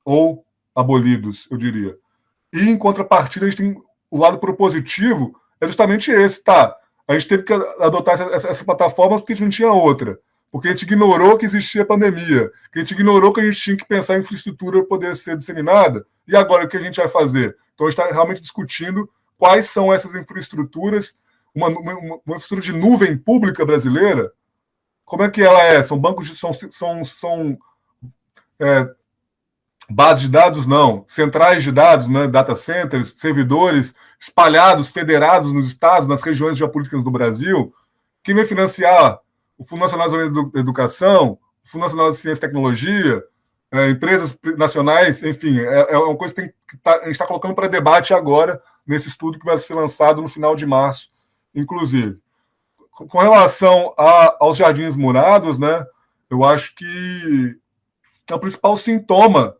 Ou abolidos, eu diria. E, em contrapartida, a gente tem o lado propositivo, é justamente esse, tá? A gente teve que adotar essa plataforma porque a gente não tinha outra. Porque a gente ignorou que existia pandemia, que a gente ignorou que a gente tinha que pensar em infraestrutura para poder ser disseminada. E agora, o que a gente vai fazer? Então, a gente está realmente discutindo quais são essas infraestruturas, uma infraestrutura de nuvem pública brasileira. Como é que ela é? São bancos são bases de dados? Não. Centrais de dados, né? Data centers, servidores espalhados, federados nos estados, nas regiões geopolíticas do Brasil. Quem vai financiar? O Fundo Nacional de Educação, o Fundo Nacional de Ciência e Tecnologia, empresas nacionais, enfim, é uma coisa que a gente está colocando para debate agora, nesse estudo que vai ser lançado no final de março, inclusive. Com relação aos jardins murados, né, eu acho que é o principal sintoma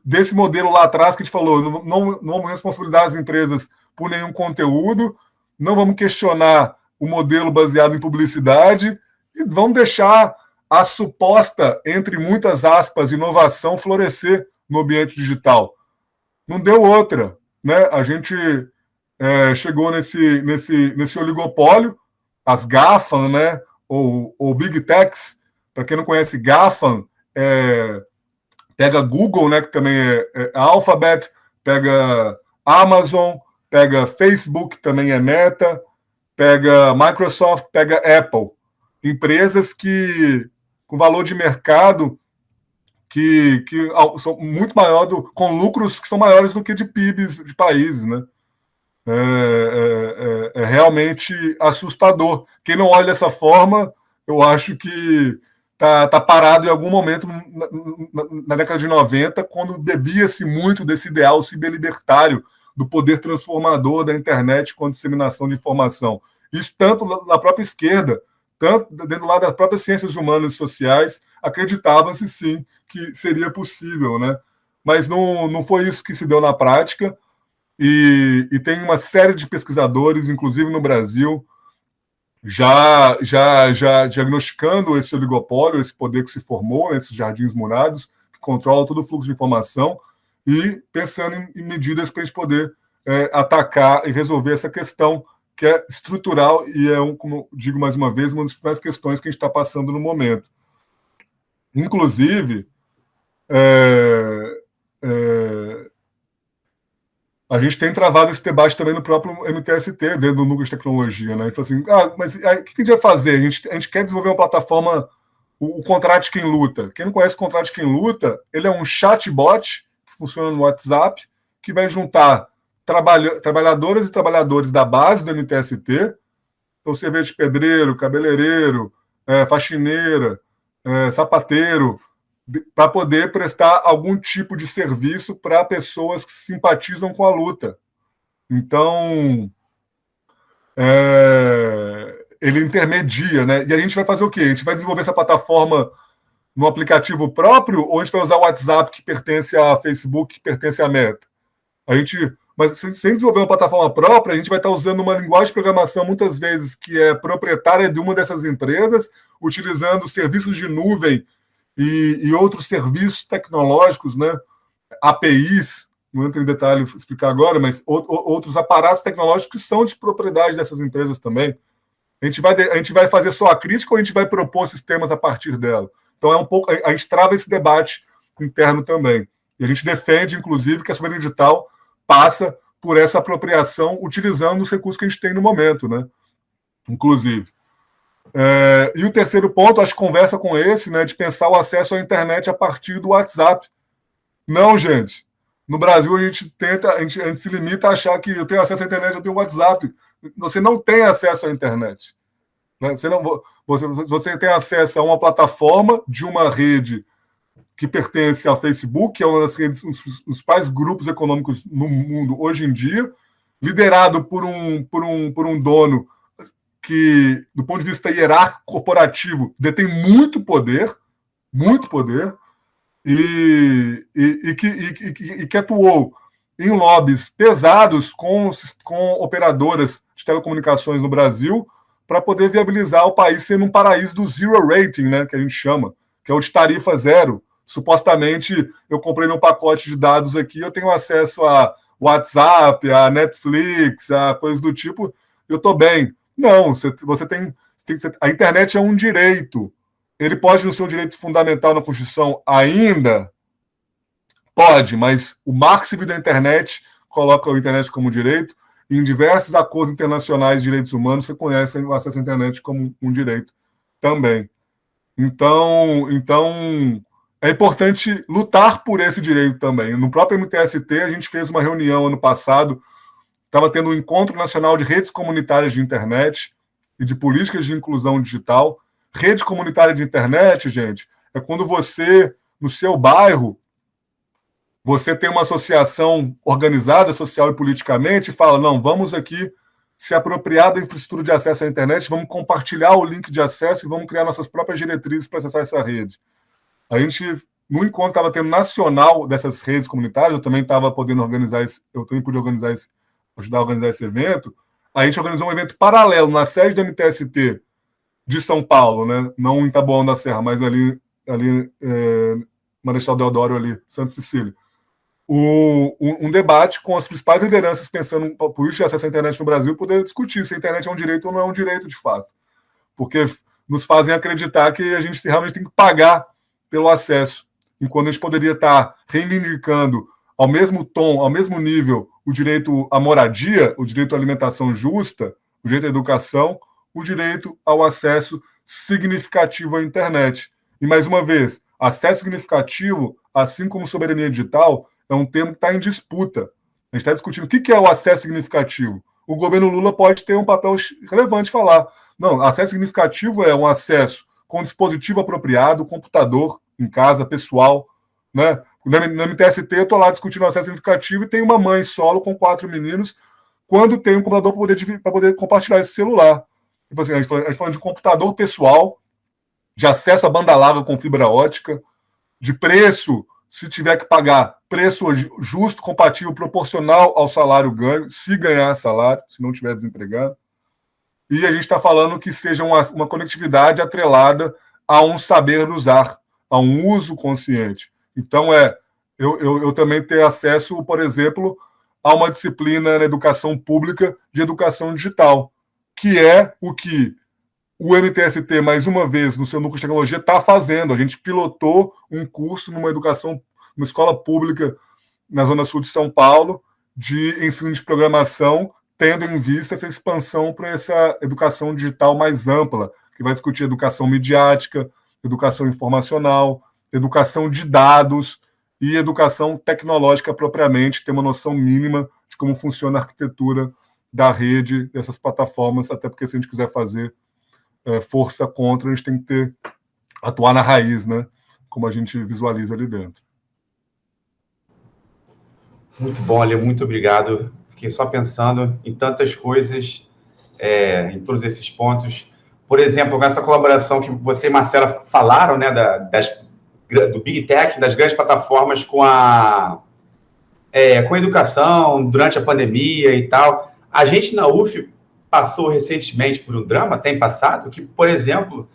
desse modelo lá atrás que a gente falou. Não vamos responsabilizar as empresas por nenhum conteúdo, não vamos questionar o modelo baseado em publicidade e vamos deixar a suposta, entre muitas aspas, inovação florescer no ambiente digital. Não deu outra, né? A gente chegou nesse oligopólio, as GAFAM, né? Ou Big Techs. Para quem não conhece GAFAM, pega Google, né? Que também é Alphabet, pega Amazon, pega Facebook, também é Meta, pega Microsoft, pega Apple. Empresas com valor de mercado que são muito maior, com lucros que são maiores do que de PIBs de países, né? É realmente assustador. Quem não olha dessa forma, eu acho que tá parado em algum momento na década de 90, quando bebia-se muito desse ideal ciberlibertário, do poder transformador da internet com a disseminação de informação. Isso tanto na própria esquerda, tanto dentro lá das próprias ciências humanas e sociais, acreditava-se sim que seria possível, né? Mas não foi isso que se deu na prática, e tem uma série de pesquisadores, inclusive no Brasil, já diagnosticando esse oligopólio, esse poder que se formou nesses jardins murados, que controla todo o fluxo de informação, e pensando em medidas para a gente poder atacar e resolver essa questão, que é estrutural e como eu digo mais uma vez, uma das principais questões que a gente está passando no momento. Inclusive, a gente tem travado esse debate também no próprio MTST, dentro do núcleo de tecnologia, né? A gente fala assim, mas o que a gente vai fazer? A gente quer desenvolver uma plataforma, o Contrate Quem Luta. Quem não conhece o Contrate Quem Luta, ele é um chatbot que funciona no WhatsApp, que vai juntar trabalhadoras e trabalhadores da base do MTST, então servente pedreiro, cabeleireiro, faxineira, sapateiro, para poder prestar algum tipo de serviço para pessoas que simpatizam com a luta. Então, ele intermedia, né? E a gente vai fazer o quê? A gente vai desenvolver essa plataforma no aplicativo próprio, ou a gente vai usar o WhatsApp, que pertence a Facebook, que pertence a Meta? Mas sem desenvolver uma plataforma própria, a gente vai estar usando uma linguagem de programação, muitas vezes, que é proprietária de uma dessas empresas, utilizando serviços de nuvem e outros serviços tecnológicos, né? APIs, não entro em detalhe explicar agora, mas outros aparatos tecnológicos que são de propriedade dessas empresas também. A gente vai fazer só a crítica ou a gente vai propor sistemas a partir dela? Então, a gente trava esse debate interno também. E a gente defende, inclusive, que a soberania digital passa por essa apropriação utilizando os recursos que a gente tem no momento, né? Inclusive. E o terceiro ponto, acho que conversa com esse, né, de pensar o acesso à internet a partir do WhatsApp. Não, gente. No Brasil, a gente se limita a achar que eu tenho acesso à internet, eu tenho WhatsApp. Você não tem acesso à internet. Né? Você tem acesso a uma plataforma de uma rede que pertence ao Facebook, que é uma das redes, um dos principais grupos econômicos no mundo hoje em dia, liderado por um dono que, do ponto de vista hierárquico corporativo, detém muito poder, e que atuou em lobbies pesados com operadoras de telecomunicações no Brasil para poder viabilizar o país sendo um paraíso do zero rating, né, que a gente chama, que é o de tarifa zero. Supostamente, eu comprei meu pacote de dados aqui, eu tenho acesso a WhatsApp, a Netflix, a coisas do tipo, eu estou bem. Não, você tem a internet é um direito. Ele pode não ser um direito fundamental na Constituição ainda? Pode, mas o Marco Civil da Internet coloca a internet como direito, e em diversos acordos internacionais de direitos humanos você conhece o acesso à internet como um direito também. Então é importante lutar por esse direito também. No próprio MTST, a gente fez uma reunião ano passado, estava tendo um encontro nacional de redes comunitárias de internet e de políticas de inclusão digital. Rede comunitária de internet, gente, é quando você, no seu bairro, você tem uma associação organizada social e politicamente e fala, não, vamos aqui se apropriar da infraestrutura de acesso à internet, vamos compartilhar o link de acesso e vamos criar nossas próprias diretrizes para acessar essa rede. A gente, no encontro estava tendo nacional dessas redes comunitárias, eu também estava podendo organizar ajudar a organizar esse evento. A gente organizou um evento paralelo na sede do MTST de São Paulo, né? Não em Taboão da Serra, mas ali Marechal Deodoro, ali, Santa Cecília. Um debate com as principais lideranças pensando em política de acesso à internet no Brasil, poder discutir se a internet é um direito ou não é um direito de fato. Porque nos fazem acreditar que a gente realmente tem que pagar pelo acesso, enquanto a gente poderia estar reivindicando ao mesmo tom, ao mesmo nível, o direito à moradia, o direito à alimentação justa, o direito à educação, o direito ao acesso significativo à internet. E, mais uma vez, acesso significativo, assim como soberania digital, é um termo que está em disputa. A gente está discutindo o que é o acesso significativo. O governo Lula pode ter um papel relevante de falar. Não, acesso significativo é um acesso com dispositivo apropriado, computador em casa, pessoal, né? No MTST, eu estou lá discutindo acesso significativo e tem uma mãe solo com 4 meninos, quando tem um computador para poder compartilhar esse celular. Tipo assim, a gente falando de computador pessoal, de acesso a banda larga com fibra ótica, de preço, se tiver que pagar, preço justo, compatível, proporcional ao salário ganho, se ganhar salário, se não tiver desempregado. E a gente está falando que seja uma conectividade atrelada a um saber usar, a um uso consciente. Então, eu também ter acesso, por exemplo, a uma disciplina na educação pública de educação digital, que é o que o MTST, mais uma vez, no seu núcleo de tecnologia, está fazendo. A gente pilotou um curso numa escola pública na Zona Sul de São Paulo, de ensino de programação, tendo em vista essa expansão para essa educação digital mais ampla, que vai discutir educação midiática, educação informacional, educação de dados e educação tecnológica propriamente, ter uma noção mínima de como funciona a arquitetura da rede, dessas plataformas, até porque se a gente quiser fazer força contra, a gente tem que atuar na raiz, né? Como a gente visualiza ali dentro. Muito bom, Ale, muito obrigado. Fiquei só pensando em tantas coisas, em todos esses pontos. Por exemplo, com essa colaboração que você e Marcela falaram, né, do Big Tech, das grandes plataformas com a educação durante a pandemia e tal. A gente na UF passou recentemente por um drama, tem passado, que, por exemplo,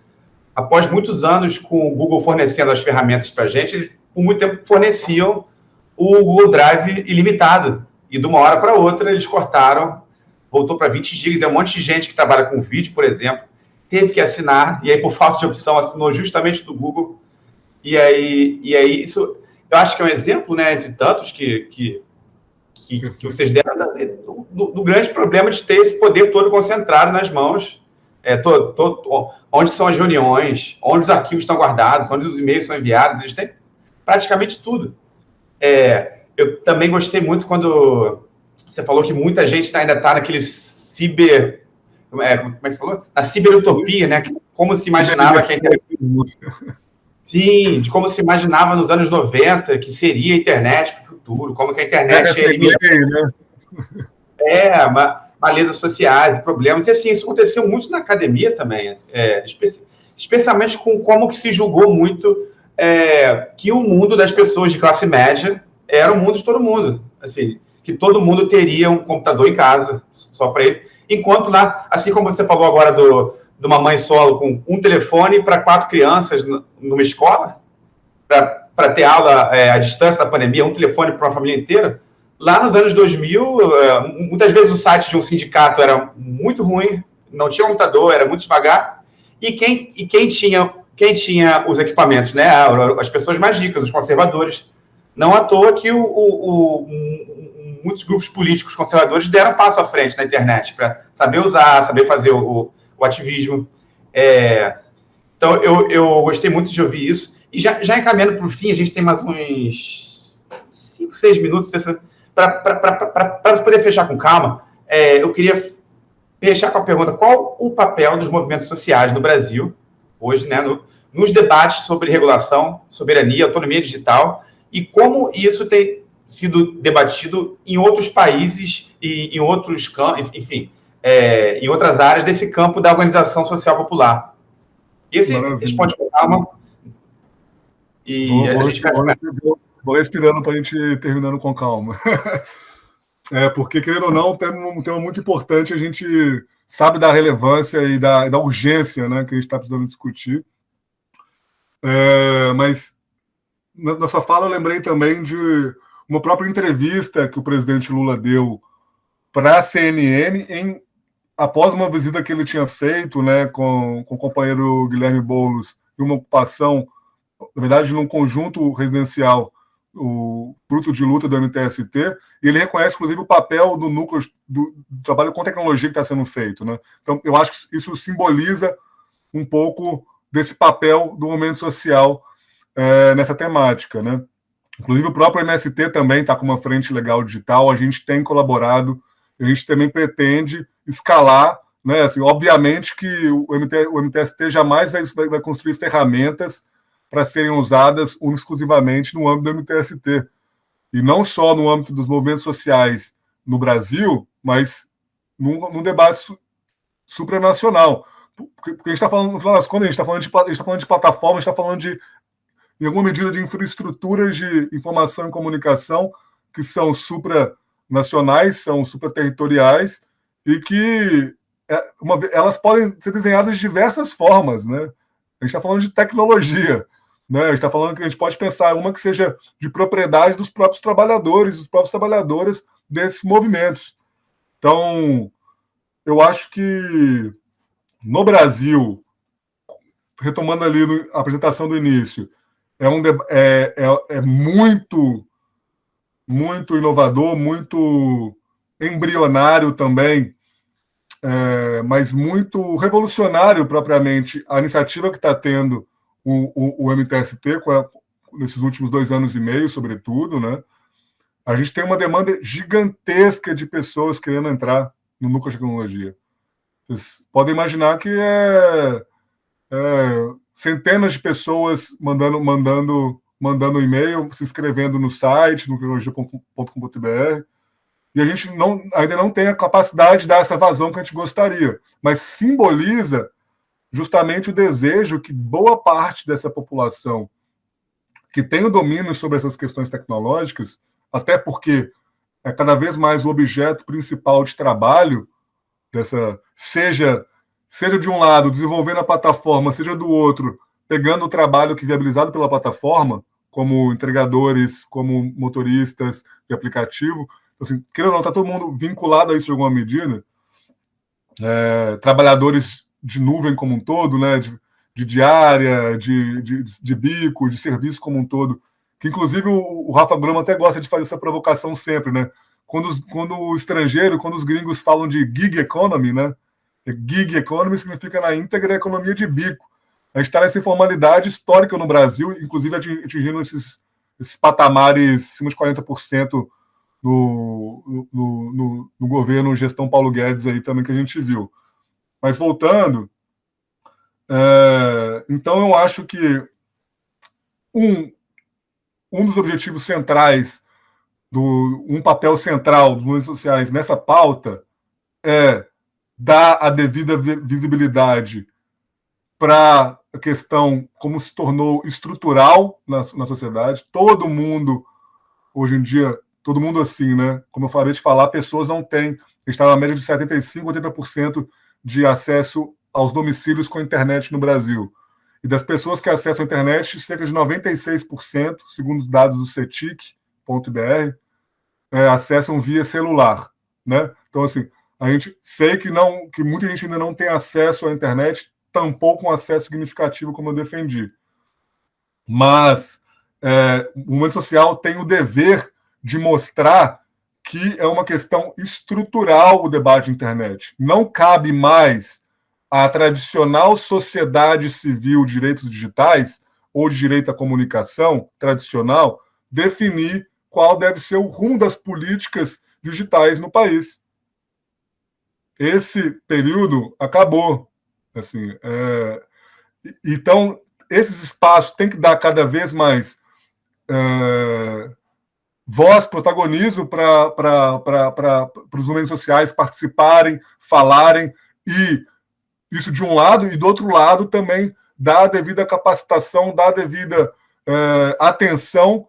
após muitos anos com o Google fornecendo as ferramentas para a gente, eles, por muito tempo, forneciam o Google Drive ilimitado. E de uma hora para outra, eles cortaram, voltou para 20 GB. É um monte de gente que trabalha com vídeo, por exemplo, teve que assinar, e aí, por falta de opção, assinou justamente do Google. E aí isso, eu acho que é um exemplo, né, entre tantos que vocês deram do grande problema de ter esse poder todo concentrado nas mãos, onde são as reuniões, onde os arquivos estão guardados, onde os e-mails são enviados, eles têm praticamente tudo. Eu também gostei muito quando você falou que muita gente ainda está naquele como é que você falou? Na ciberutopia, né? Como se imaginava que a internet... Sim, de como se imaginava nos anos 90 que seria a internet para o futuro, como que a internet ia eliminar... malezas sociais e problemas. E assim, isso aconteceu muito na academia também, especialmente com como que se julgou muito que o mundo das pessoas de classe média era o mundo de todo mundo. Assim, que todo mundo teria um computador em casa, só para ele. Enquanto lá, assim como você falou agora de uma mãe solo com um telefone para 4 crianças numa escola, para ter aula à distância da pandemia, um telefone para uma família inteira, lá nos anos 2000, muitas vezes o site de um sindicato era muito ruim, não tinha computador, era muito devagar, e quem tinha os equipamentos, né? As pessoas mais ricas, os conservadores. Não à toa que muitos grupos políticos conservadores deram passo à frente na internet para saber usar, saber fazer o ativismo. Então, eu gostei muito de ouvir isso. E já encaminhando para o fim, a gente tem mais uns 5, 6 minutos para poder fechar com calma. Eu queria fechar com a pergunta: qual o papel dos movimentos sociais no Brasil, hoje, né, nos debates sobre regulação, soberania, autonomia digital, e como isso tem sido debatido em outros países e em outros campos, enfim, em outras áreas desse campo da organização social popular. E esse responde com calma. E a gente vou respirando para a gente ir terminando com calma. Porque, querendo ou não, um tema muito importante, a gente sabe da relevância e da urgência, né, que a gente está precisando discutir. Mas, na sua fala, eu lembrei também de uma própria entrevista que o presidente Lula deu para a CNN após uma visita que ele tinha feito, né, com o companheiro Guilherme Boulos, em uma ocupação, na verdade, num conjunto residencial, o fruto de luta do MTST, e ele reconhece, inclusive, o papel do núcleo do trabalho com tecnologia que está sendo feito, né? Então, eu acho que isso simboliza um pouco desse papel do movimento social nessa temática, né? Inclusive, o próprio MST também está com uma frente legal digital, a gente tem colaborado, a gente também pretende escalar, né? Assim, obviamente que o MTST jamais vai construir ferramentas para serem usadas exclusivamente no âmbito do MTST. E não só no âmbito dos movimentos sociais no Brasil, mas num debate supranacional. Porque a gente está falando, no final das contas, a gente está falando de plataforma, a gente está falando de, em alguma medida, de infraestruturas de informação e comunicação que são supranacionais, são supraterritoriais e que elas podem ser desenhadas de diversas formas, né? A gente está falando de tecnologia, né? A gente está falando que a gente pode pensar uma que seja de propriedade dos próprios trabalhadores, dos próprios trabalhadoras desses movimentos. Então, eu acho que no Brasil, retomando ali a apresentação do início, é muito, muito inovador, muito embrionário também, mas muito revolucionário propriamente a iniciativa que está tendo o MTST nesses últimos 2 anos e meio, sobretudo, né? A gente tem uma demanda gigantesca de pessoas querendo entrar no núcleo de tecnologia. Vocês podem imaginar que centenas de pessoas mandando e-mail, se inscrevendo no site, nucleologia.com.br, e a gente ainda não tem a capacidade de dar essa vazão que a gente gostaria, mas simboliza justamente o desejo que boa parte dessa população que tem o domínio sobre essas questões tecnológicas, até porque é cada vez mais o objeto principal de trabalho seja de um lado desenvolvendo a plataforma, seja do outro pegando o trabalho que é viabilizado pela plataforma, como entregadores, como motoristas de aplicativo. Assim, querendo ou não, está todo mundo vinculado a isso de alguma medida. Trabalhadores de nuvem como um todo, né, de diária, de bico, de serviço como um todo, que inclusive o Rafa Groma até gosta de fazer essa provocação sempre, né? Quando o estrangeiro, quando os gringos falam de gig economy, né? Gig economy significa na íntegra a economia de bico. A gente está nessa informalidade histórica no Brasil, inclusive atingindo esses patamares acima de 40% no governo gestão Paulo Guedes aí também que a gente viu. Mas voltando, então eu acho que um dos objetivos centrais, um papel central dos movimentos sociais nessa pauta é dar a devida visibilidade para a questão como se tornou estrutural na sociedade. Todo mundo, hoje em dia, todo mundo assim, né? Como eu falei de falar, pessoas não têm. A gente está na média de 75%, 80% de acesso aos domicílios com a internet no Brasil. E das pessoas que acessam a internet, cerca de 96%, segundo os dados do cetic.br, acessam via celular, né? Então, assim, a gente sei que muita gente ainda não tem acesso à internet, tampouco um acesso significativo como eu defendi. Mas o movimento social tem o dever de mostrar que é uma questão estrutural o debate de internet. Não cabe mais à tradicional sociedade civil de direitos digitais ou de direito à comunicação tradicional definir qual deve ser o rumo das políticas digitais no país. Esse período acabou. Assim, então, esses espaços têm que dar cada vez mais voz, protagonismo para os movimentos sociais participarem, falarem, e isso de um lado, e do outro lado também dar a devida capacitação, dar a devida atenção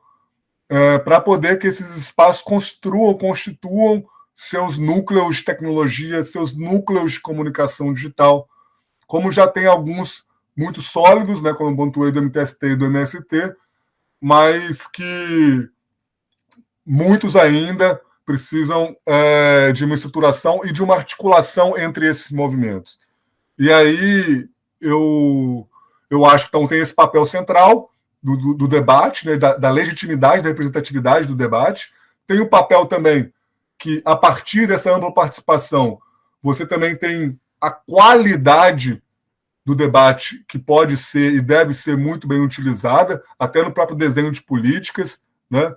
para poder que esses espaços constituam seus núcleos de tecnologia, seus núcleos de comunicação digital, como já tem alguns muito sólidos, né, como o Ubuntu do MTST e do MST, mas que muitos ainda precisam de uma estruturação e de uma articulação entre esses movimentos. E aí eu acho que então, tem esse papel central do debate, né, da legitimidade, da representatividade do debate. Tem o papel também que, a partir dessa ampla participação, você também tem a qualidade do debate que pode ser e deve ser muito bem utilizada, até no próprio desenho de políticas, né?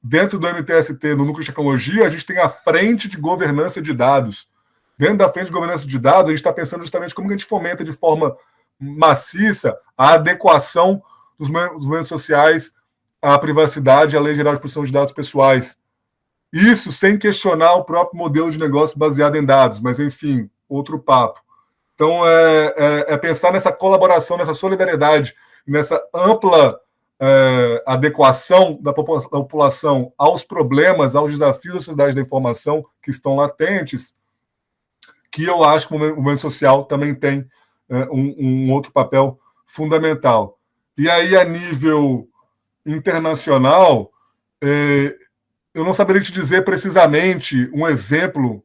Dentro do MTST, no Núcleo de Tecnologia, a gente tem a frente de governança de dados. Dentro da frente de governança de dados, a gente está pensando justamente como que a gente fomenta de forma maciça a adequação dos movimentos sociais à privacidade e à Lei Geral de Proteção de Dados Pessoais. Isso sem questionar o próprio modelo de negócio baseado em dados, mas, enfim, outro papo. Então, é pensar nessa colaboração, nessa solidariedade, nessa ampla adequação da população aos problemas, aos desafios da sociedade da informação que estão latentes, que eu acho que o movimento social também tem um outro papel fundamental. E aí, a nível internacional, eu não saberia te dizer precisamente um exemplo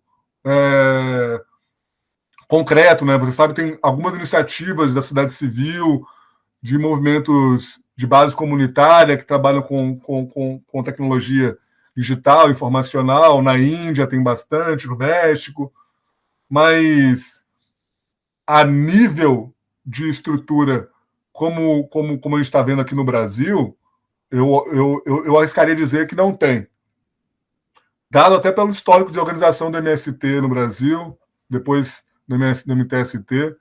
concreto, né? Você sabe, tem algumas iniciativas da sociedade civil, de movimentos de base comunitária que trabalham com tecnologia digital, informacional. Na Índia tem bastante, no México, mas a nível de estrutura, como a gente está vendo aqui no Brasil, eu arriscaria dizer que não tem. Dado até pelo histórico de organização do MST no Brasil, depois do MTST,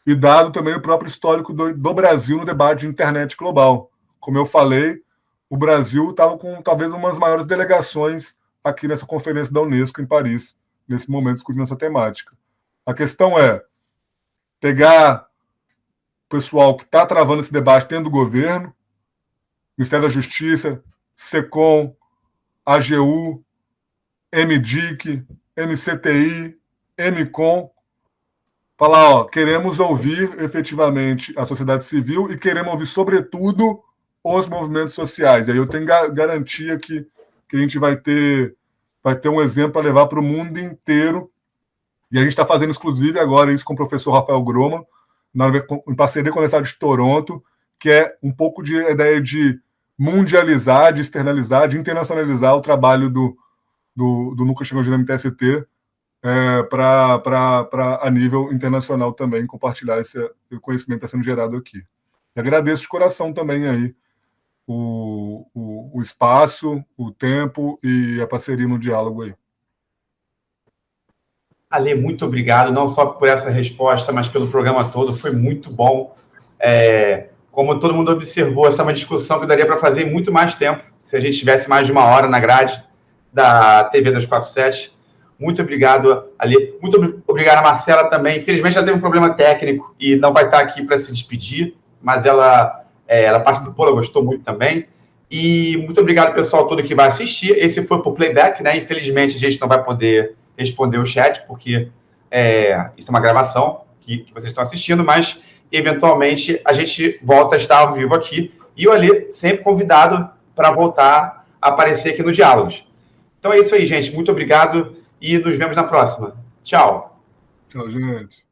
e dado também o próprio histórico do Brasil no debate de internet global. Como eu falei, o Brasil estava com talvez uma das maiores delegações aqui nessa conferência da Unesco em Paris, nesse momento discutindo essa temática. A questão é pegar o pessoal que está travando esse debate dentro do governo, Ministério da Justiça, SECOM, AGU, MDIC, MCTI, MCOM, falar, queremos ouvir efetivamente a sociedade civil e queremos ouvir, sobretudo, os movimentos sociais. E aí eu tenho garantia que a gente vai ter um exemplo para levar para o mundo inteiro. E a gente está fazendo, inclusive, agora isso com o professor Rafael Groman, em parceria com a Universidade de Toronto, que é um pouco de ideia de mundializar, de externalizar, de internacionalizar o trabalho do Núcleo de Tecnologia da MTST, para a nível internacional também, compartilhar esse conhecimento que está sendo gerado aqui. E agradeço de coração também aí o espaço, o tempo e a parceria no diálogo aí. Ale, muito obrigado, não só por essa resposta, mas pelo programa todo, foi muito bom. Como todo mundo observou, essa é uma discussão que daria para fazer em muito mais tempo, se a gente tivesse mais de uma hora na grade da TV 247. Muito obrigado, Ale. Muito obrigado a Marcela também. Infelizmente, ela teve um problema técnico e não vai estar aqui para se despedir, mas ela participou, ela gostou muito também. E muito obrigado, pessoal todo que vai assistir. Esse foi para o playback, né? Infelizmente, a gente não vai poder responder o chat, porque isso é uma gravação que vocês estão assistindo, mas, eventualmente, a gente volta a estar ao vivo aqui. E o Ale sempre convidado para voltar a aparecer aqui no Diálogos. Então é isso aí, gente. Muito obrigado e nos vemos na próxima. Tchau. Tchau, gente.